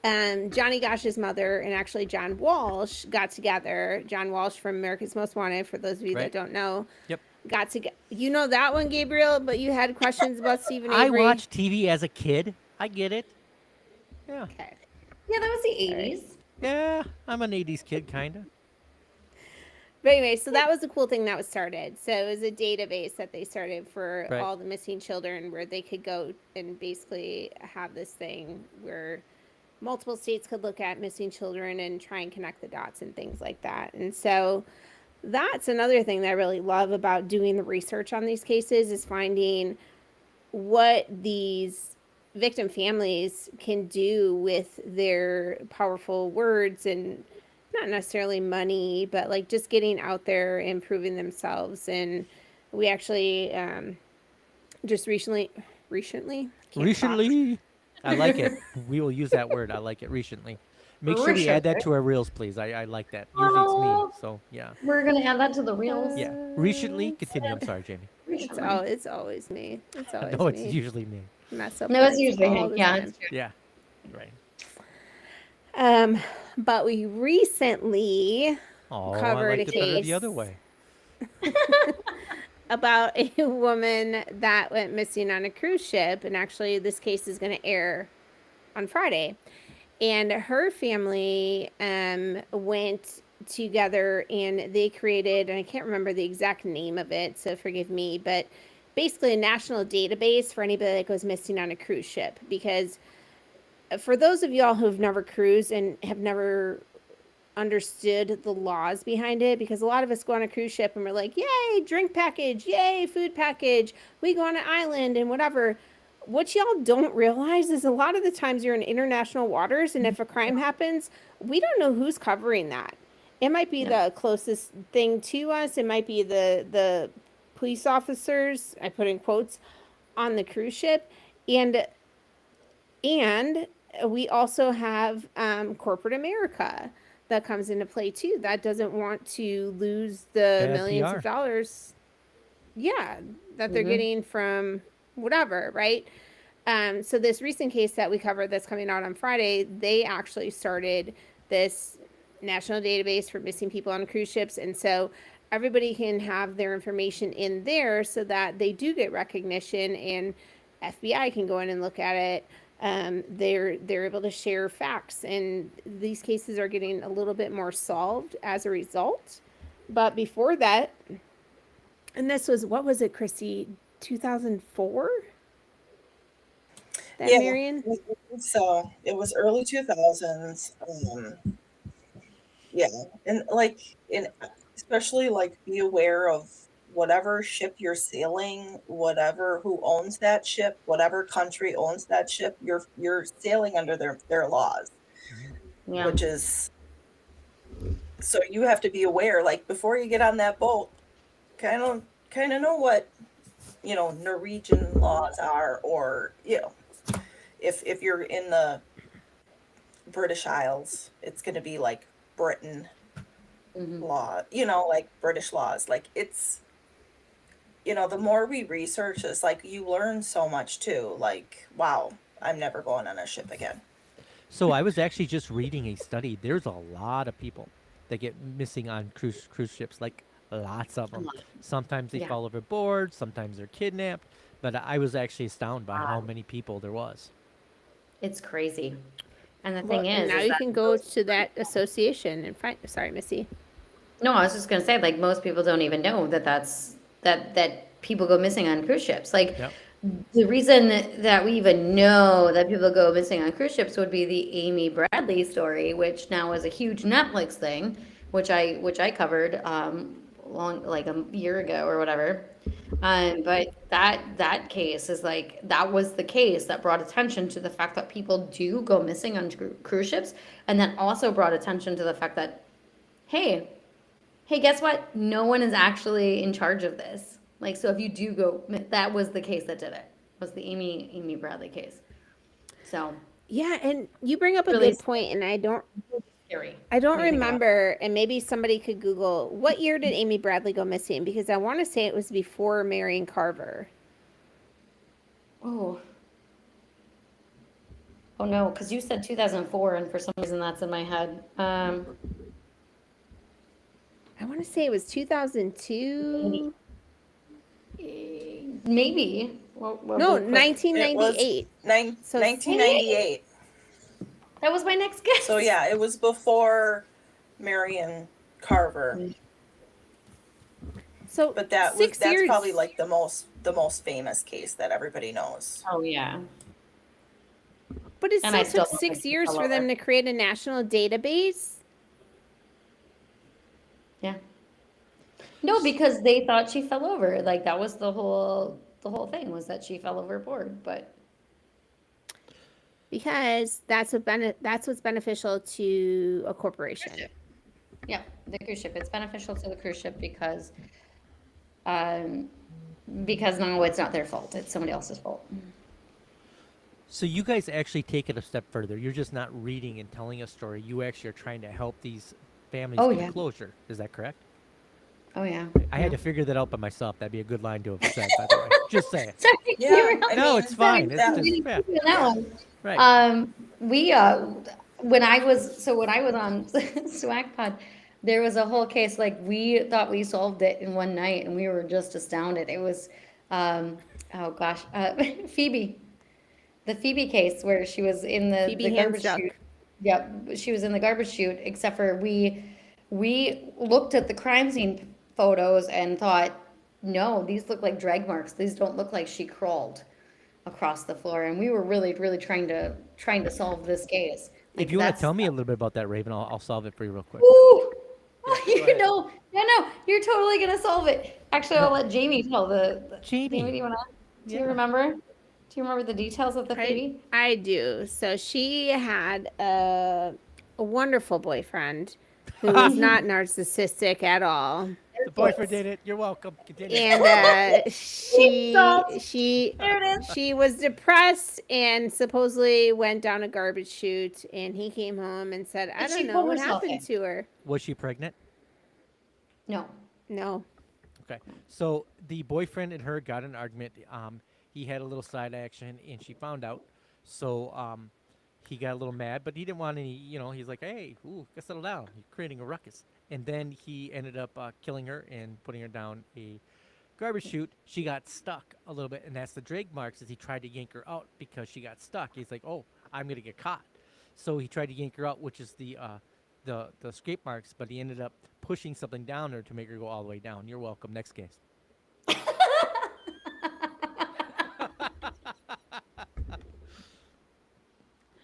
Johnny Gosh's mother and actually John Walsh got together. John Walsh from America's Most Wanted, for those of you Right. that don't know. Yep. Got to get, you know that one, Gabriel, but you had questions about Stephen I Avery. watched TV as a kid. I get it. Yeah. Okay. Yeah, that was the 80s. Yeah, I'm an 80s kid, kind of. But anyway, so that was the cool thing that was started. So it was a database that they started for Right. all the missing children where they could go and basically have this thing where multiple states could look at missing children and try and connect the dots and things like that. And so that's another thing that I really love about doing the research on these cases is finding what these victim families can do with their powerful words and not necessarily money, but like just getting out there and proving themselves. And we actually just recently, can't talk. I like it. We will use that word. I like it. Recently. Make sure we add that to our reels, please. I like that. Usually it's Oh. me. So, yeah. We're gonna add that to the reels. Yeah. Recently. Continue. I'm sorry, Jamie. It's always me. It's always No, it's me. usually me. Mess up. No, it's words usually all me. the Yeah, time. it's true. Yeah. Right. But we recently Oh, I Covered liked a it better the case. other way. about a woman that went missing on a cruise ship, and actually this case is going to air on Friday. And her family went together and they created, and I can't remember the exact name of it, so forgive me, but basically a national database for anybody that goes missing on a cruise ship. Because for those of y'all who've never cruised and have never understood the laws behind it, because a lot of us go on a cruise ship and we're like, yay, drink package, yay, food package, we go on an island and whatever. what y'all don't realize is a lot of the times you're in international waters, and if a crime happens, we don't know who's covering that. It might be Yeah. the closest thing to us. It might be the police officers, I put in quotes, on the cruise ship, and we also have corporate America that comes into play too. That doesn't want to lose the millions FDR. of dollars, yeah, that they're getting from whatever, right? So this recent case that we covered that's coming out on Friday, they actually started this national database for missing people on cruise ships, and so everybody can have their information in there so that they do get recognition, and FBI can go in and look at it. They're able to share facts, and these cases are getting a little bit more solved as a result. But before that, and this was, what was it, Christy? 2004? That Yeah, Marion? so it was early 2000s. Yeah, and especially like be aware of whatever ship you're sailing, whatever who owns that ship, whatever country owns that ship, you're sailing under their laws, Yeah. which is, so you have to be aware, like before you get on that boat, kind of know what Norwegian laws are, or if you're in the British Isles, it's going to be like Britain law, like British laws. Like it's, the more we research, it's like you learn so much too. Like, wow, I'm never going on a ship again. So I was actually just reading a study. There's a lot of people that get missing on cruise ships, like lots of them. Sometimes they Yeah. fall overboard, sometimes they're kidnapped. But I was actually astounded by how Wow. many people there was. It's crazy. And the Well, thing and is now you that can go to that association and find. Sorry, Missy. no, I was just gonna say, like, most people don't even know that people go missing on cruise ships. Like, Yep. the reason that we even know that people go missing on cruise ships would be the Amy Bradley story, which now is a huge Netflix thing, which I covered like a year ago or whatever. But that case is like, that was the case that brought attention to the fact that people do go missing on cruise ships, and then also brought attention to the fact that, hey, guess what? No one is actually in charge of this. Like, so if you do go, that was the case that did it. Was the Amy Bradley case. So Yeah, and you bring up a Really good point, and I don't scary. I don't when you think about it. remember, and maybe somebody could Google, what year did Amy Bradley go missing? Because I want to say it was before Marion Carver. Oh. Oh no, because you said 2004, and for some reason that's in my head. I want to say it was 2002. Maybe. No, We'll put- 1998. So 1998. That was my next guess. So yeah, it was before Marion Carver, So but that's 6 years. probably like the most famous case that everybody knows. Oh yeah. But it And still I still took don't 6 think she years fell for them over. to create a national database. Yeah. No, because they thought she fell over. Like, that was the whole thing, was that she fell overboard. But Because that's what's beneficial to a corporation. yeah, the cruise ship. It's beneficial to the cruise ship because now it's not their fault. It's somebody else's fault. So you guys actually take it a step further. You're just not reading and telling a story. You actually are trying to help these families Oh, get yeah. closure. Is that correct? Oh yeah. I had to figure that out by myself. That'd be a good line to have said, by the way. Just saying. Sorry, Yeah, you were I No, mean, it's fine. It's that- just, yeah, that one. right. We when I was on Swag Pod, there was a whole case, like, we thought we solved it in one night, and we were just astounded. It was Phoebe, the Phoebe case, where she was in the Phoebe garbage Handsjuk. chute. Yep, she was in the garbage chute. Except for we looked at the crime scene photos and thought, no, these look like drag marks. These don't look like she crawled across the floor. And we were really, really trying to solve this case. If you want to tell me a little bit about that, Raven, I'll solve it for you real quick. Woo! ahead. No, you're totally gonna solve it. Actually, I'll let Jamie tell the. Jamie. Do you remember? Do you remember the details of the Phoebe? I do. So she had a wonderful boyfriend who was not narcissistic at all. The boyfriend did it. You're welcome. Continue. And she There it is. she was depressed and supposedly went down a garbage chute, and he came home and said, I Did she don't know pull what herself happened to her. Was she pregnant? No. No. Okay. So the boyfriend and her got in an argument. He had a little side action, and she found out. So he got a little mad, but he didn't want any. He's like, "Hey, gotta settle down. You're creating a ruckus." And then he ended up killing her and putting her down a garbage chute. She got stuck a little bit, and that's the drag marks. As he tried to yank her out because she got stuck. He's like, "Oh, I'm gonna get caught." So he tried to yank her out, which is the scrape marks, but he ended up pushing something down her to make her go all the way down. You're welcome. Next case.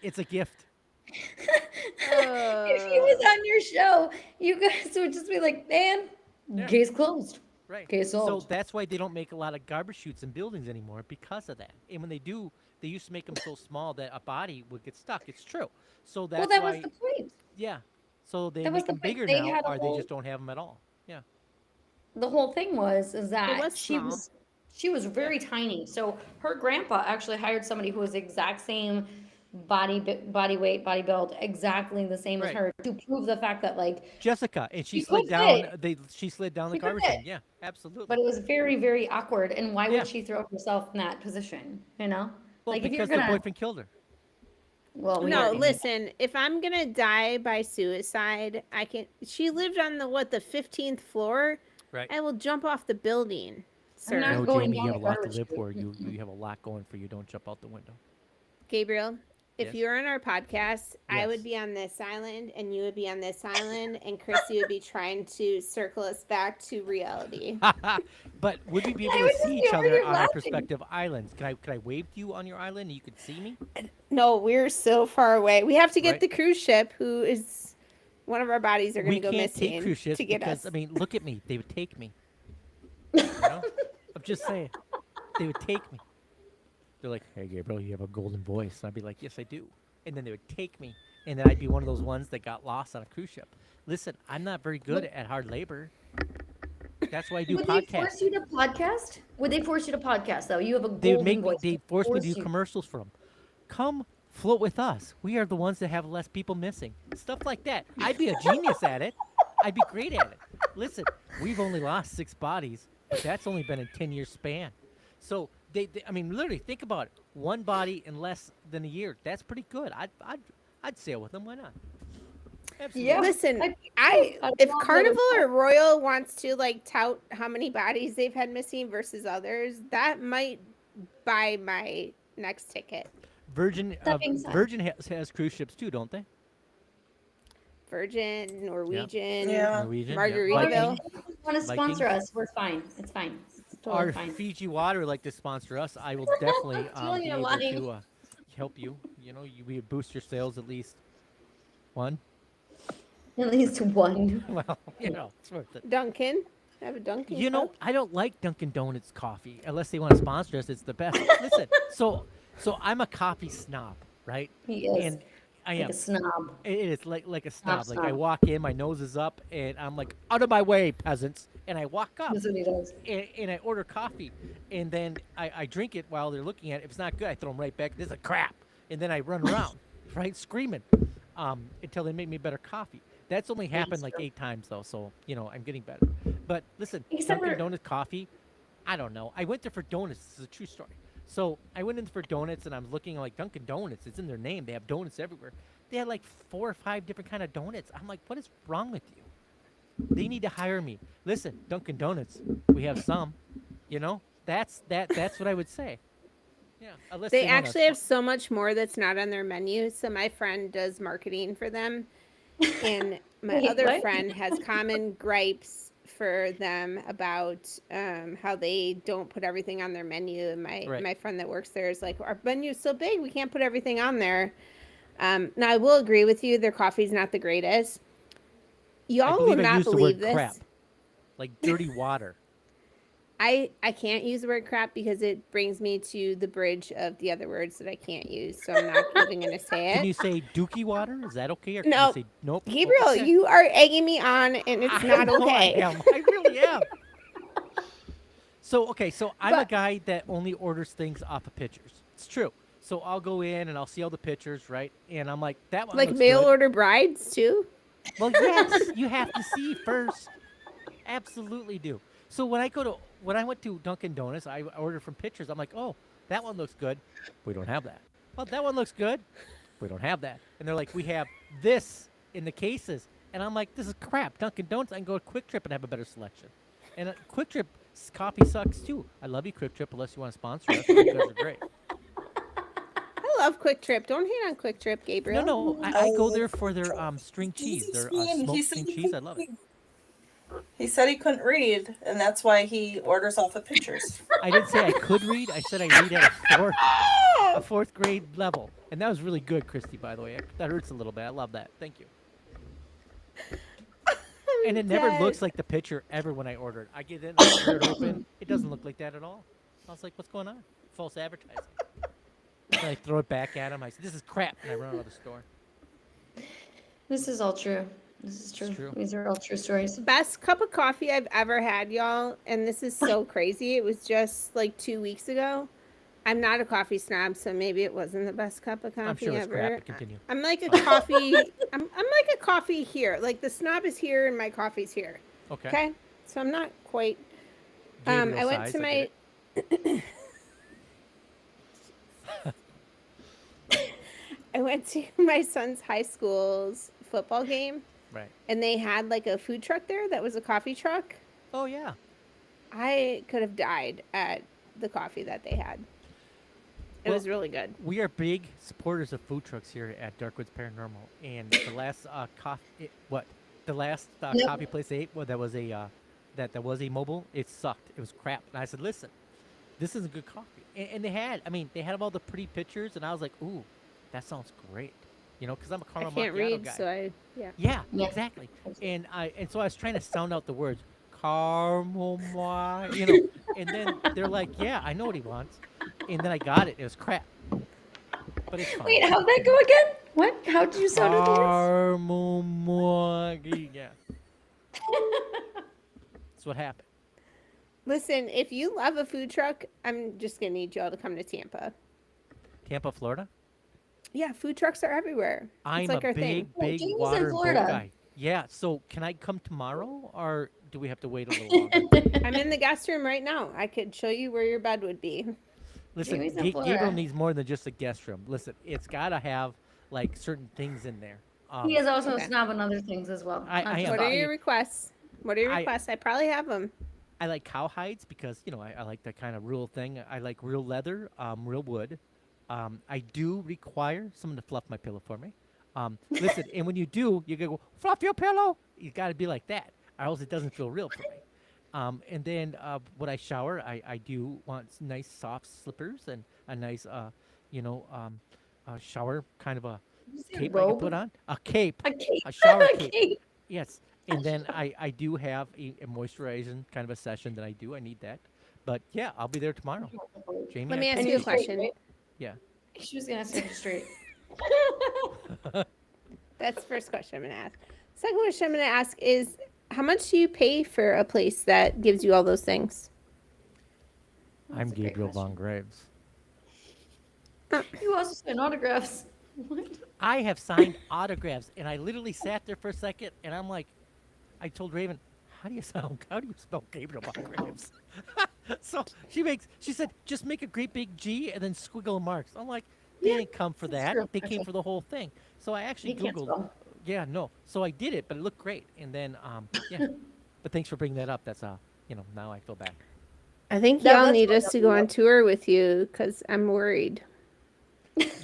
It's a gift. If he was on your show, you guys would just be like, man, Yeah. case closed. Right. Case So solved. that's why they don't make a lot of garbage chutes in buildings anymore because of that. And when they do, they used to make them so small that a body would get stuck. It's true. So that's Well, that why, was the point. yeah. So they That was make the them point. bigger They now, had a or they whole- just don't have them at all. Yeah. The whole thing is that was she small. was very tiny. So her grandpa actually hired somebody who was the exact same body weight, body build, exactly the same as Right. her, to prove the fact that, like, Jessica, and she She slid could down. fit. She slid down the She could garbage fit. thing. Yeah, absolutely. but it was very, very awkward. And why Yeah. would she throw herself in that position? Well, Like, if you're because the gonna, boyfriend killed her. well, we No, already knew. listen, if I'm gonna die by suicide, I can. She lived on the 15th floor. Right. I will jump off the building, sir. not No, going Jamie, down you have a the lot to garbage live chute. for. You have a lot going for you. Don't jump out the window. Gabriel, if Yes. you were on our podcast, I Yes. would be on this island and you would be on this island, and Chrissy would be trying to circle us back to reality. But would we be able I to would just see be each over other here on our laughing. prospective islands? Can I wave to you on your island and you could see me? No, we're so far away. We have to get Right. the cruise ship, who is one of our bodies are going We to go can't missing take cruise ships to get because us. I mean, look at me. They would take me. You know? I'm just saying. They would take me. They're like, "Hey, Gabriel, you have a golden voice." And I'd be like, "Yes, I do." And then they would take me, and then I'd be one of those ones that got lost on a cruise ship. Listen, I'm not very good at hard labor. That's why I do Would they force podcasts. you to podcast? Would they force you to podcast, though? You have a They would golden make me. voice. They force me to force do you. commercials for them. Come float with us. We are the ones that have less people missing. Stuff like that. I'd be a genius at it. I'd be great at it. Listen, we've only lost 6 bodies, but that's only been a 10-year span. So I mean, literally, think about it. 1 body in less than a year. That's pretty good. I'd sail with them. Why not? Absolutely. Yeah. Listen, I'd if love Carnival those. or Royal wants to like tout how many bodies they've had missing versus others, that might buy my next ticket. Virgin That being said- Virgin has cruise ships too, don't they? Virgin, Norwegian, Yeah. Norwegian. Margaritaville. Want to sponsor Vikings. us? We're fine. It's fine. It's totally Our fine. Fiji Water would like to sponsor us. I will definitely Totally be able lying. to help you. We would boost your sales at least 1. At least one. Well, it's worth it. Dunkin'. I have a Dunkin'. Cup. I don't like Dunkin' Donuts coffee unless they want to sponsor us. It's the best. Listen, so I'm a coffee snob, right? He is And I like am. a snob. It is like a snob. Like I snob. walk in, my nose is up, and I'm like, "Out of my way, peasants!" And I walk up. That's what he does. And I order coffee, and then I drink it while they're looking at it. If it's not good, I throw them right back. This is crap, and then I run around, right, screaming, until they make me better coffee. That's only happened like true. 8 times though, so I'm getting better. But listen, Except Dunkin' for- Donuts coffee, I don't know. I went there for donuts. This is a true story. So I went in for donuts, and I'm looking like Dunkin' Donuts. It's in their name. They have donuts everywhere. They had like 4 or 5 different kind of donuts. I'm like, what is wrong with you? They need to hire me. Listen, Dunkin' Donuts, we have some. That's what I would say. Yeah, unless They wanna actually have so much more that's not on their menu. So my friend does marketing for them, and my Wait, other what? friend has common gripes for them about how they don't put everything on their menu. And Right. my friend that works there is like, our menu is so big, we can't put everything on there. Now I will agree with you, their coffee's not the greatest. I Y'all will believe I not used the believe word this. crap, like dirty water. I can't use the word crap because it brings me to the bridge of the other words that I can't use. So I'm not even going to say Can it. you say dookie water? Is that okay? Or can you No, say nope? Gabriel, Okay. you are egging me on, and it's I not know okay. I am. I really am. So okay, so I'm a But- guy that only orders things off of pictures. It's true. So I'll go in and I'll see all the pictures, right? And I'm like, that one Like looks mail good. order brides too. Well, yes, you have to see first. Absolutely do. So when I went to Dunkin' Donuts, I ordered from pictures. I'm like, oh, that one looks good. We don't have that. Oh, that one looks good. We don't have that. And they're like, we have this in the cases. And I'm like, this is crap. Dunkin' Donuts, I can go to Quick Trip and have a better selection. And Quick Trip coffee sucks too. I love you, Quick Trip, unless you want to sponsor us. You guys are great. I love Quick Trip. Don't hate on Quick Trip, Gabriel. No, I go there for their string cheese, their smoked string cheese. I love it. He said he couldn't read, and that's why he orders off of pictures. I didn't say I could read. I said I read at a fourth grade level, and that was really good, Christy. By the way, that hurts a little bit. I love that. Thank you. And it never dead. looks like the picture ever when I order it. I get in, I tear it open. It doesn't look like that at all. I was like, what's going on? False advertising. And I throw it back at him. I say, this is crap, and I run out of the store. This is all true. This is true. true. These are all true stories. Best cup of coffee I've ever had, y'all. And this is so crazy. It was just like 2 weeks ago. I'm not a coffee snob, so maybe it wasn't the best cup of coffee I'm sure it's ever. crap, but continue. I'm like a coffee. I'm like a coffee here. Like the snob is here and my coffee's here. Okay. Okay, so I'm not quite. Gabriel I went size, to I my. get I went to my son's high school's football game, Right. and they had like a food truck there that was a coffee truck. Oh, yeah. I could have died at the coffee that they had. It Well, was really good. We are big supporters of food trucks here at Darkwoods Paranormal, and the last Yep. coffee place I ate, well, that was a mobile. It sucked. It was crap. And I said, listen, this isn't good coffee. And they had all the pretty pictures, and I was like, ooh, that sounds great. You know, because I'm a I caramel can't macchiato read, guy. so Yeah, Yeah. exactly. And so I was trying to sound out the words, caramel, you know, and then they're like, yeah, I know what he wants. And then I got it. It was crap. But it's fine. Wait, how'd that go again? What? How did you sound at the words? Caramel, yeah. That's what happened. Listen, if you love a food truck, I'm just gonna need y'all to come to Tampa. Tampa, Florida. Yeah, food trucks are everywhere. I'm like a our big, thing. Yeah, big Jamie's in water and boat Florida. guy. Yeah. So can I come tomorrow, or do we have to wait a little longer? I'm in the guest room right now. I could show you where your bed would be. Listen, Jamie's in Gabriel Florida. needs more than just a guest room. Listen, it's got to have like certain things in there. He is also Okay. a snob on other things as well. I Not am. just What are coffee. your requests? What are your I- requests? I probably have them. I like cow hides because I like that kind of real thing. I like real leather, real wood. I do require someone to fluff my pillow for me. Listen, and when you do, you go fluff your pillow. You got to be like that, or else it doesn't feel real for me. And then when I shower, I do want nice soft slippers and a nice shower kind of a Did you say cape I can robe? put on. A cape. A cape. A shower A cape. Yes. And then I do have a moisturizing kind of a session that I do. I need that. But yeah, I'll be there tomorrow. Jamie, Let me I ask And you a you're straight, question. right? Yeah. She was gonna set you straight. That's the first question I'm going to ask. Second question I'm going to ask is, how much do you pay for a place that gives you all those things? I'm That's a great Gabriel question. Von Graves. You also sign autographs. What? I have signed autographs, and I literally sat there for a second, and I'm like, I told Raven, how do you spell Gabriel Von Graves? So she said, just make a great big G and then squiggle marks. I'm like, they Yeah, didn't come for that's that. true. They came Okay. for the whole thing. So I actually He can't Googled. spell. Yeah, no. So I did it, but it looked great. And then, yeah. But thanks for bringing that up. That's, now I feel bad. I think That y'all was need what us to I go thought. on tour with you because I'm worried.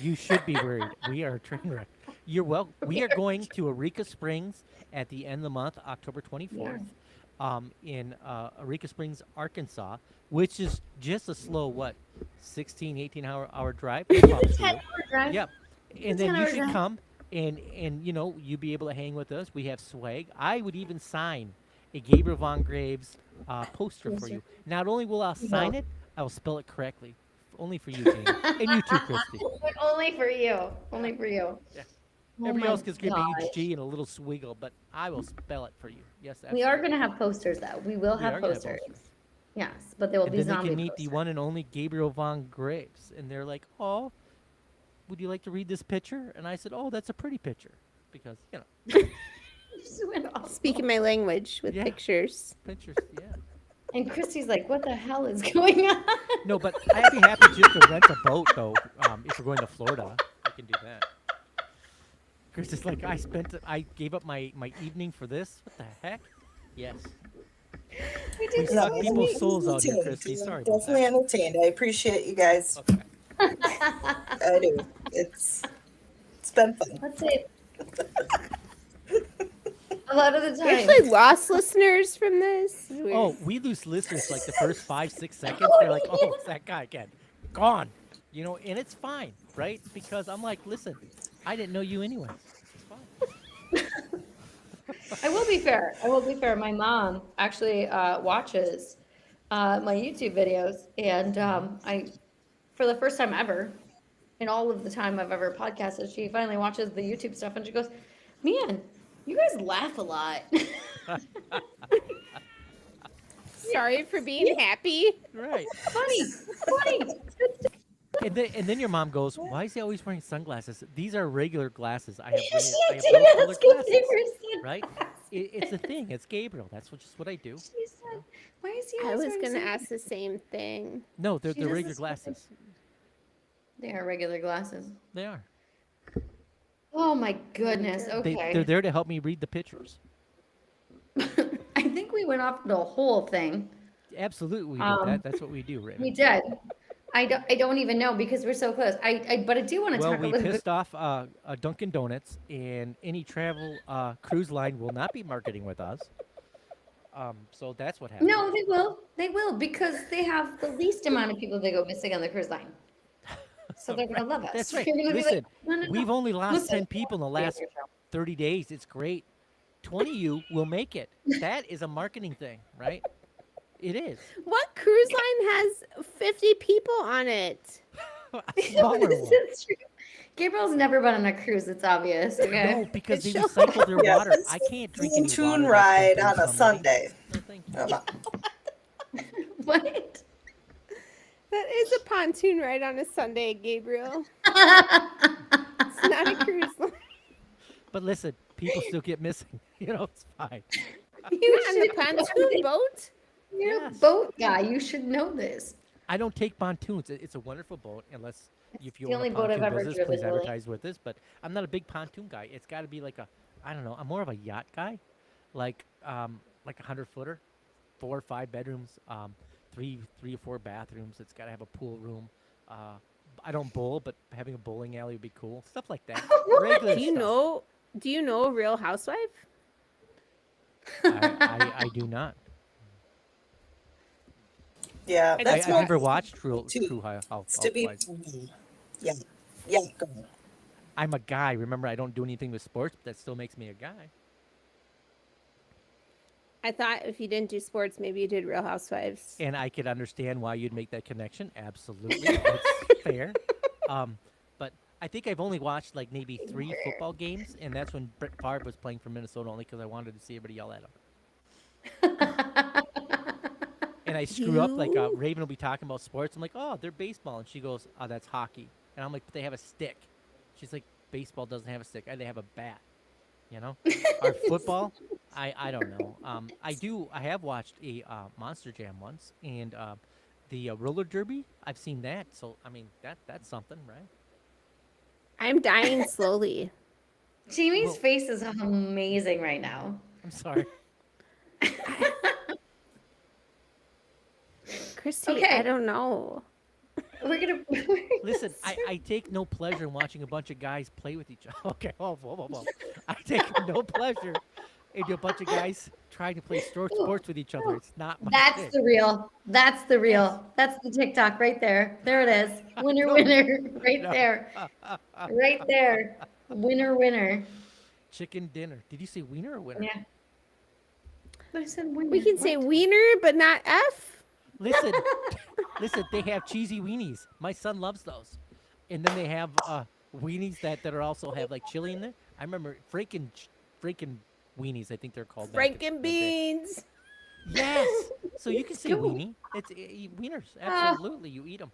You should be worried. We are a train wreck. You're well. We are going to Eureka Springs at the end of the month, October 24th, in Eureka Springs, Arkansas, which is just a slow, 18-hour drive? No problem for you. 10-hour drive. Yep. And It's then you 10-hour should drive. come and you be able to hang with us. We have swag. I would even sign a Gabriel Von Graves poster for Poster. you. Not only will I You sign will. it, I will spell it correctly. Only for you, Jamie. And you too, Christy. But only for you. Only for you. Yeah. Oh Everybody my else gets a huge gosh. G and a little swiggle, but I will spell it for you. Yes, We are absolutely. going to have posters, though. We will We have are gonna have posters. posters. Yes, but they will And be then they zombie can meet the posters. one and only Gabriel Von Graves. And they're like, oh, would you like to read this picture? And I said, oh, that's a pretty picture. Because, Just went off. Speaking my language with Yeah. pictures. pictures, yeah. And Christy's like, what the hell is going on? No, but I'd be happy just to rent a boat, though. If we're going to Florida, I can do that. Chris is like, I gave up my evening for this. What the heck? Yes. We We did suck so people's many- souls out here, Entertained. Christy. I'm Sorry about definitely that. entertained. I appreciate you guys. Okay. I do. It's been fun. Let's say a lot of the We time. actually lost listeners from this. Weird. Oh, we lose listeners like the first 5-6 seconds. They're like, oh, it's that guy again. Gone. And it's fine, right? Because I'm like, listen, I didn't know you anyway. It's fine. I will be fair. I will be fair. My mom actually watches my YouTube videos, and for the first time ever, in all of the time I've ever podcasted, she finally watches the YouTube stuff, and she goes, "Man, you guys laugh a lot." Sorry for being happy. Right. funny, funny. And then your mom goes, why is he always wearing sunglasses? These are regular glasses. I have, She I have did rose ask colored if glasses. they were sunglasses. Right? It's a thing. It's Gabriel. That's just what I do. She said, "Why is he?" I always was wearing going to sunglasses?" ask the same thing. No, they're She the does regular this whole thing. glasses. They are regular glasses. They are. Oh my goodness. They- Okay. They're there to help me read the pictures. I think we went off the whole thing. Absolutely, we do Um, that. That's what we do, Raven. We did. I don't even know because we're so close. But I do want to Well, talk a we little bit. pissed off Dunkin' Donuts, and any travel cruise line will not be marketing with us. So that's what happened. No, they will. They will because they have the least amount of people that go missing on the cruise line. So they're gonna love us. That's right. You're gonna be like, Listen, "No, no, no." we've only lost Listen, 10 people in the last 30 days. It's great. 20 of you will make it. That is a marketing thing, right? It is. What cruise line has 50 people on it? A smaller This one. is true. Gabriel's never been on a cruise. It's obvious. Okay. No, because they It shows. recycle their Yeah, water. it's I can't drink any pontoon water that's ride been on through a somebody. Sunday. No, thank you. Um, What? That is a pontoon ride on a Sunday, Gabriel. It's not a cruise line. But listen, people still get missing. It's fine. You On the should know pontoon this. boat? You're Yes. a boat guy. You should know this. I don't take pontoons. It's a wonderful boat, unless if you the own only a boat I've pontoon ever business, driven, please really. advertise with this. But I'm not a big pontoon guy. It's got to be like I don't know. I'm more of a yacht guy, like a 100-footer, 4 or 5 bedrooms, 3 or 4 bathrooms. It's got to have a pool room. I don't bowl, but having a bowling alley would be cool. Stuff like that. Regular Do you stuff. know? Do you know Real Housewife? I do not. yeah, that's I've what never watched True too. to be. Housewives. Yeah, yeah. Go. I'm a guy. Remember, I don't do anything with sports, but that still makes me a guy. I thought if you didn't do sports, maybe you did Real Housewives. And I could understand why you'd make that connection. Absolutely, that's fair. But I think I've only watched like maybe 3 football games, and that's when Brett Favre was playing for Minnesota, only because I wanted to see everybody yell at him. And I screw up. Like You- Raven will be talking about sports. I'm like, oh, they're baseball, and she goes, oh, that's hockey. And I'm like, but they have a stick. She's like, baseball doesn't have a stick. They have a bat. Or football. I don't know. I have watched a Monster Jam once, and the roller derby. I've seen that. So I mean, that's something, right? I'm dying slowly. Jamie's Well- face is amazing right now. I'm sorry. Christy, Okay. I don't know. We're gonna Listen, I take no pleasure in watching a bunch of guys play with each other. Okay, whoa. I take no pleasure in a bunch of guys trying to play sports with each other. It's not my That's thing. the real. That's the real. That's the TikTok right there. There it is. Winner, No. winner. Right No. there. Right there. Winner, winner. Chicken dinner. Did you say wiener or winner? Yeah. I said wiener. We can say What? wiener, but not F. Listen, listen. They have cheesy weenies. My son loves those, and then they have weenies that are also have like chili in there. I remember freaking weenies. I think they're called Franken back then. beans. Yes. So you can say Go. weenie. It's wieners. Absolutely, you eat them.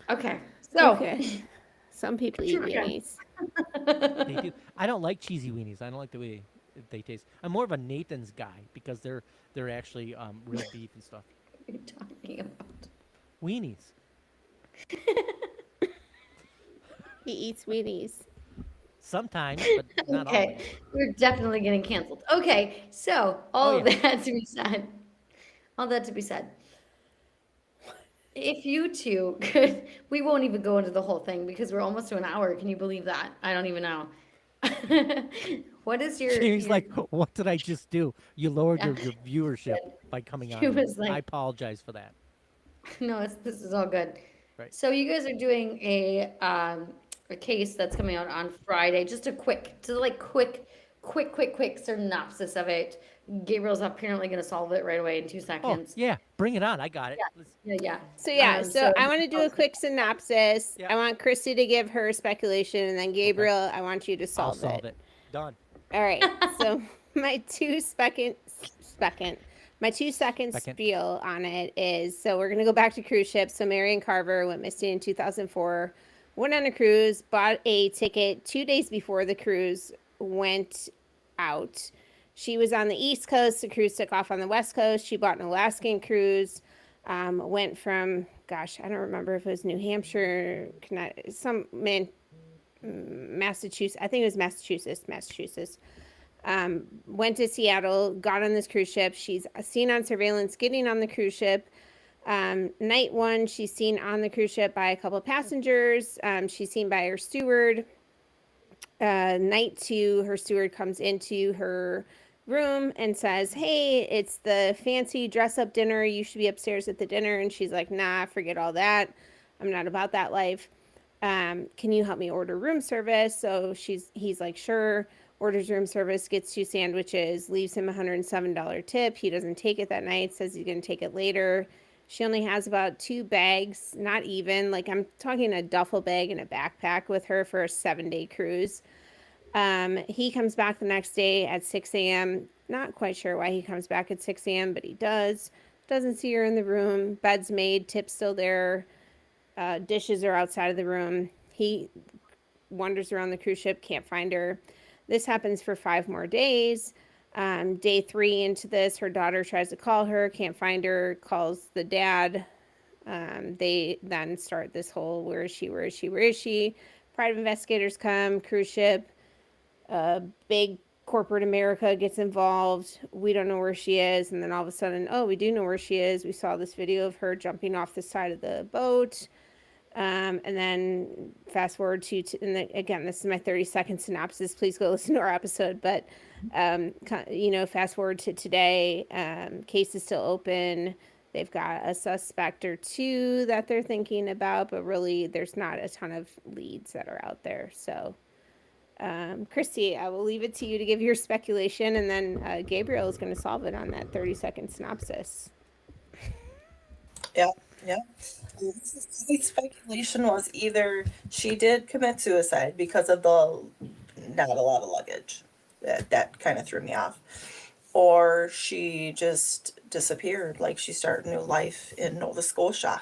Okay. So Okay. Some people eat True crime. weenies. They do. I don't like cheesy weenies. I don't like the way they taste. I'm more of a Nathan's guy because they're actually real beef and stuff. what are you talking about? Weenies. He eats weenies. Sometimes, but not Okay, always. we're definitely getting canceled. Okay, so all of that to be said, all that to be said, if you two could, we won't even go into the whole thing because we're almost to an hour. Can you believe that? I don't even know. What is your? Jamie's like, what did I just do? You lowered Yeah. your viewership by coming on. He here. was like- I apologize for that. No, this is all good. Right. So you guys are doing a case that's coming out on Friday. Just a quick synopsis of it. Gabriel's apparently going to solve it right away in 2 Oh, seconds. yeah. Bring it on. I got it. Let's- Yeah. So yeah, so I want to do a okay. quick synopsis. Yeah. I want Christy to give her speculation, and then Gabriel, I want you to I'll solve solve it. Done. All right. So my 2 second Second. spiel on it is, so we're gonna go back to cruise ships. So Marion Carver went missing in 2004, went on a cruise, bought a ticket 2 days before the cruise went out. She was on the East Coast. The cruise took off on the West Coast. She bought an Alaskan cruise. Went from, gosh, I don't remember if it was New Hampshire, Massachusetts. I think it was Massachusetts. Went to Seattle, got on this cruise ship. She's seen on surveillance getting on the cruise ship. Night one, she's seen on the cruise ship by a couple of passengers. She's seen by her steward. Night two, her steward comes into her room and says, "Hey, it's the fancy dress up dinner. You should be upstairs at the dinner." And she's like, "Nah, forget all that. I'm not about that life. Can you help me order room service?" So he's like, "Sure." Orders room service, gets 2 sandwiches, leaves him a $107 tip. He doesn't take it that night, says he's going to take it later. She only has about 2 bags, not even. Like, I'm talking a duffel bag and a backpack with her for a 7-day cruise. He comes back the next day at 6 a.m. Not quite sure why he comes back at 6 a.m., but he does. Doesn't see her in the room. Bed's made, tip's still there. Dishes are outside of the room. He wanders around the cruise ship, can't find her. This happens for 5 more days. Day 3 into this, her daughter tries to call her, can't find her, calls the dad. They then start this whole, where is she? Private investigators come, cruise ship, big corporate America gets involved. We don't know where she is. And then all of a sudden, oh, we do know where she is. We saw this video of her jumping off the side of the boat. And then fast forward and then, again, this is my 30-second synopsis. Please go listen to our episode. But, fast forward to today, case is still open. They've got a suspect or 2 that they're thinking about, but really there's not a ton of leads that are out there. So, Christy, I will leave it to you to give your speculation, and then Gabriel is going to solve it on that 30-second synopsis. Yeah. The speculation was either she did commit suicide because of the not a lot of luggage. That kind of threw me off. Or she just disappeared, like she started a new life in Nova Scotia.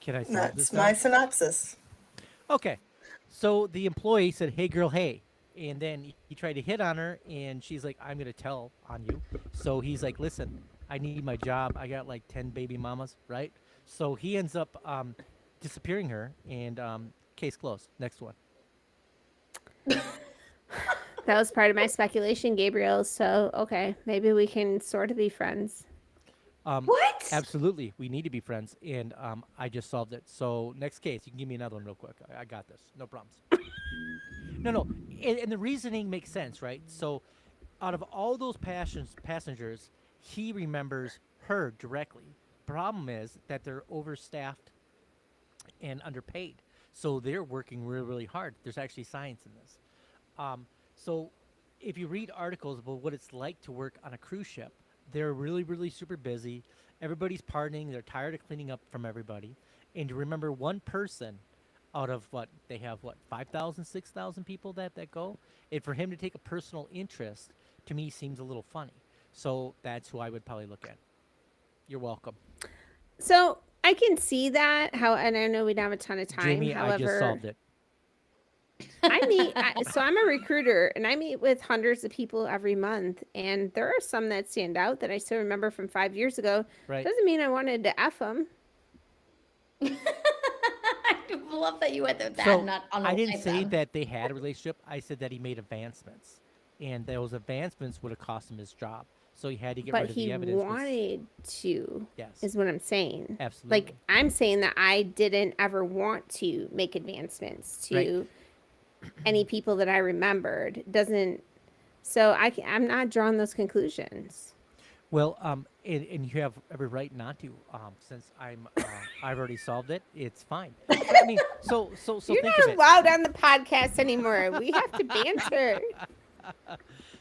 Can I solve That's this? my now? synopsis. Okay. So the employee said, "Hey, girl, hey." And then he tried to hit on her, and she's like, "I'm going to tell on you." So he's like, "Listen, I need my job. I got like 10 baby mamas, right?" So he ends up disappearing her, and case closed. Next one. That was part of my speculation, Gabriel. So, okay, maybe we can sort of be friends. What? Absolutely. We need to be friends, and I just solved it. So next case, you can give me another one real quick. I got this. No problems. No. And the reasoning makes sense, right? So out of all those passengers, he remembers her directly. Problem is that they're overstaffed and underpaid. So they're working really, really hard. There's actually science in this. So if you read articles about what it's like to work on a cruise ship, they're really, really super busy. Everybody's partying. They're tired of cleaning up from everybody. And to remember one person out of what they have, what 5,000, 6,000 people that go, and for him to take a personal interest to me seems a little funny. So that's who I would probably look at. You're welcome, So I can see that. And I know we don't have a ton of time. Jamie. I just However, solved it. so I'm a recruiter and I meet with hundreds of people every month. And there are some that stand out that I still remember from 5 years ago. Right. Doesn't mean I wanted to F them. I love that you went with that. So Not on I all didn't type say them. that they had a relationship. I said that he made advancements, and those advancements would have cost him his job. So he had to get But rid of he the evidence. wanted to, Yes, is what I'm saying. absolutely. Like, I'm saying that I didn't ever want to make advancements to Right. any people that I remembered. Doesn't, so I'm not drawing those conclusions. Well, and you have every right not to, since I've already solved it. It's fine. But, I mean, so You're think not of it. allowed on the podcast anymore. We have to banter.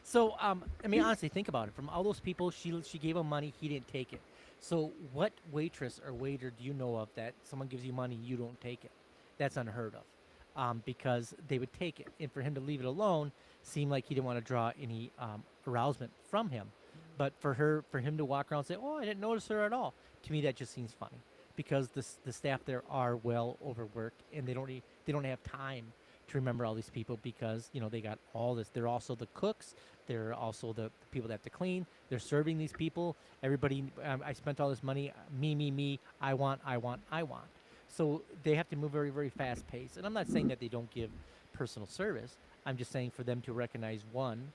So, I mean, honestly, think about it. From all those people, she gave him money, he didn't take it. So, what waitress or waiter do you know of that someone gives you money, you don't take it? That's unheard of, because they would take it, and for him to leave it alone seemed like he didn't want to draw any arousement from him. But for him to walk around and say, "Oh, I didn't notice her at all," to me that just seems funny, because the staff there are well overworked, and they don't have time to remember all these people, because they got all this. They're also the cooks. They're also the people that have to clean. They're serving these people. Everybody. I spent all this money. Me. I want. So they have to move very, very fast pace. And I'm not saying that they don't give personal service. I'm just saying for them to recognize one.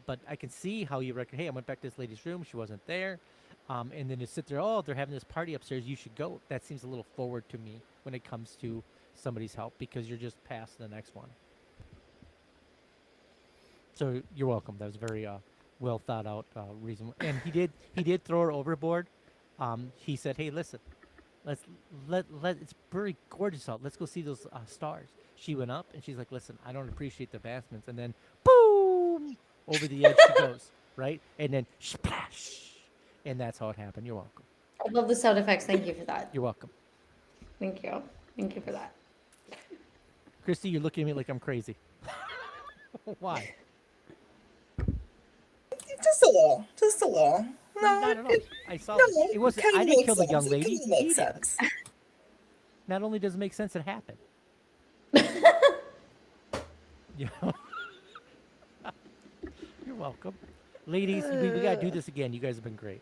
But I can see how you reckon, hey, I went back to this lady's room. She wasn't there. And then to sit there, oh, they're having this party upstairs. You should go. That seems a little forward to me when it comes to somebody's help, because you're just past the next one. So you're welcome. That was a very well thought out reason. And he did throw her overboard. He said, hey, listen, let it's very gorgeous out. Let's go see those stars. She went up and she's like, listen, I don't appreciate the advancements. And then boom, over the edge she goes, right? And then splash. And that's how it happened. You're welcome. I love the sound effects. Thank you for that. You're welcome. Thank you. Thank you for that. Christy, you're looking at me like I'm crazy. Why? Just a little. Just a little. No, Not at all. I saw no, it wasn't. kinda I didn't makes kill the sense. young It lady. kinda makes He did. sense. Not only does it make sense, it happened. You know? You're welcome. Ladies, we got to do this again. You guys have been great.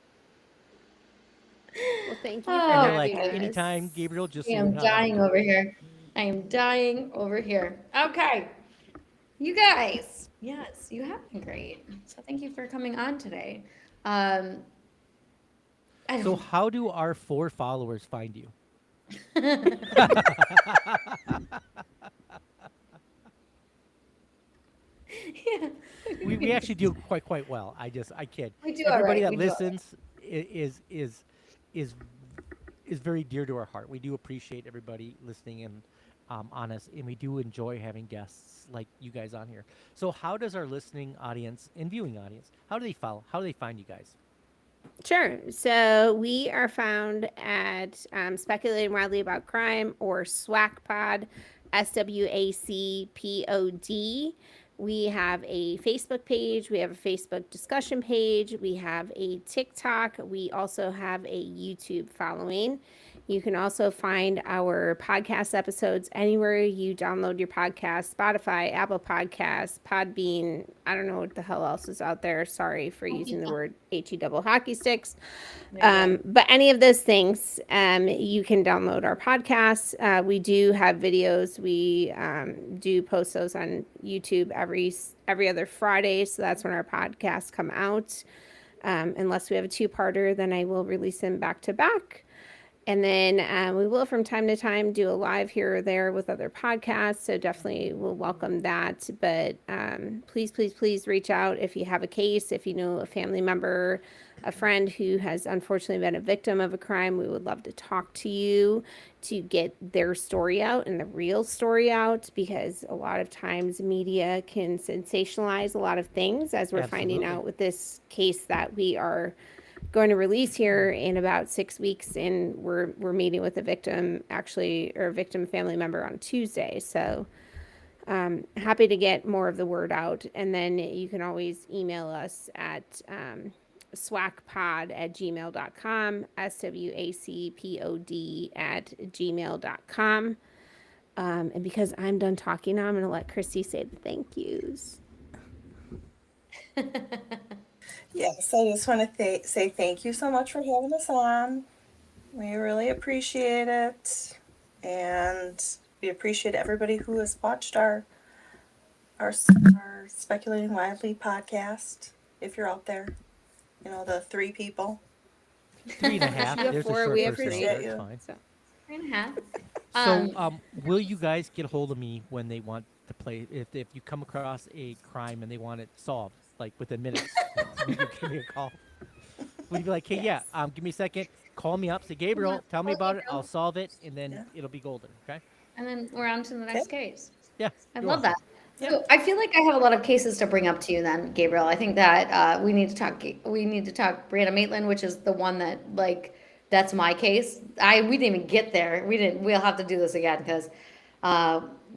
Well, thank you Oh, for And they're having like, goodness. us. anytime, Gabriel, just I so am you're not dying lying. over here. I am dying over here. Okay. You guys, yes, you have been great. So thank you for coming on today. I So don't, how do our 4 followers find you? yeah. We actually do quite well. I kid. We do all Everybody right. that We do all right. listens is very dear to our heart. We do appreciate everybody listening and on us, and we do enjoy having guests like you guys on here. So how does our listening audience and viewing audience, how do they follow? How do they find you guys? Sure. So we are found at Speculating Wildly About Crime, or SWACPod, SWACPOD. We have a Facebook page. We have a Facebook discussion page. We have a TikTok. We also have a YouTube following. You can also find our podcast episodes anywhere you download your podcast: Spotify, Apple Podcasts, Podbean. I don't know what the hell else is out there. Sorry for using the word HE double hockey sticks. But any of those things, you can download our podcasts. We do have videos. We do post those on YouTube every other Friday. So that's when our podcasts come out. Unless we have a 2-parter, then I will release them back to back. And then we will from time to time do a live here or there with other podcasts. So definitely we'll welcome that. But please, please, please reach out if you have a case, if you know a family member, a friend who has unfortunately been a victim of a crime. We would love to talk to you to get their story out and the real story out, because a lot of times media can sensationalize a lot of things, as we're finding Absolutely. out with this case that we are going to release here in about 6 weeks, and we're meeting with a victim, actually, or a victim family member on Tuesday. So happy to get more of the word out. And then you can always email us at swacpod@gmail.com, swacpod@gmail.com. And because I'm done talking now, I'm going to let Christy say the thank yous. Yes, I just want to say thank you so much for having us on. We really appreciate it. And we appreciate everybody who has watched our Speculating Wildly podcast. If you're out there, you know, the 3 people. 3.5. You have There's a 4, short we have version. 3. Appreciate That's you. fine. So 3.5. So, will you guys get a hold of me when they want to play? If you come across a crime and they want it solved, like within minutes, will you give me a call? Would you be like, hey, Yes. yeah, give me a second, call me up, say, Gabriel, tell me Call about it, Gabriel. I'll solve it, and then Yeah. it'll be golden, okay? And then we're on to the next case. Yeah. I you're love welcome. that. So I feel like I have a lot of cases to bring up to you then, Gabriel. I think that we need to talk. Brianna Maitland, which is the one that that's my case. We didn't even get there. We'll have to do this again because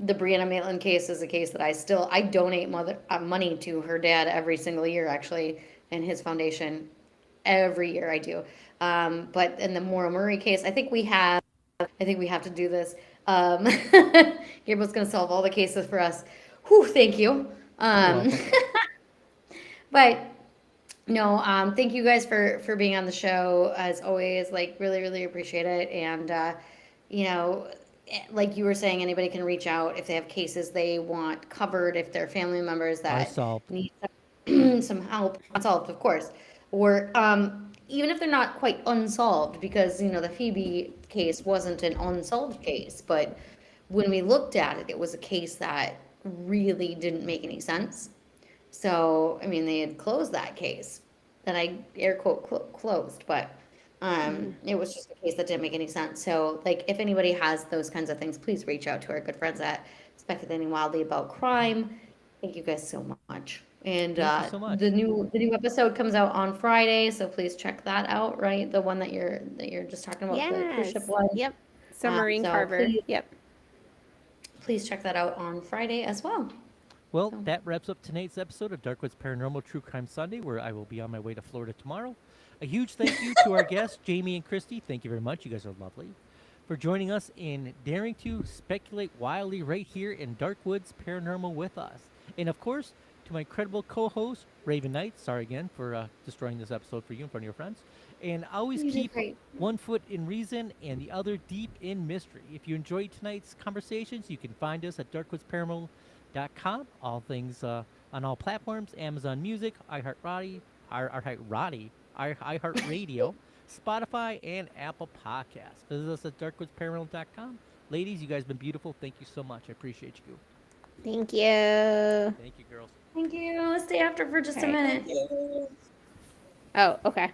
the Brianna Maitland case is a case that I donate money to her dad every single year, actually, and his foundation. Every year I do. But in the Maura Murray case, I think we have to do this. Gabriel's going to solve all the cases for us. Whew, thank you. You're welcome. But no, thank you guys for being on the show as always. Like really, really appreciate it. And you know, like you were saying, anybody can reach out if they have cases they want covered, if they're family members that solved. need some help, unsolved, of course, or even if they're not quite unsolved, because the Phoebe case wasn't an unsolved case, but when we looked at it, it was a case that really didn't make any sense. So, I mean, they had closed that case that I air quote closed, but it was just a case that didn't make any sense. So, like, if anybody has those kinds of things, please reach out to our good friends at Speculating Wildly About Crime. Thank you guys so much. And Thank you so much. the new episode comes out on Friday, so please check that out. Right, the one that you're just talking about, the cruise ship yes, one. yep. Submarine So Carver. Yep. please check that out on Friday as well. Well, that wraps up tonight's episode of Darkwoods Paranormal True Crime Sunday, where I will be on my way to Florida tomorrow. A huge thank you to our guests, Jamie and Christy. Thank you very much. You guys are lovely. For joining us in daring to speculate wildly right here in Darkwoods Paranormal with us. And of course, to my incredible co-host, Raven Knight. Sorry again for destroying this episode for you in front of your friends. And always You did keep great. one foot in reason and the other deep in mystery. If you enjoyed tonight's conversations, you can find us at darkwoodsParanormal.com. All things on all platforms: Amazon Music, iHeartRadio, Spotify, and Apple Podcasts. Visit us at darkwoodsParanormal.com. Ladies, you guys have been beautiful. Thank you so much. I appreciate you. Thank you. Thank you, girls. Thank you. Stay after for just a Okay. minute. Yeah. Oh, okay.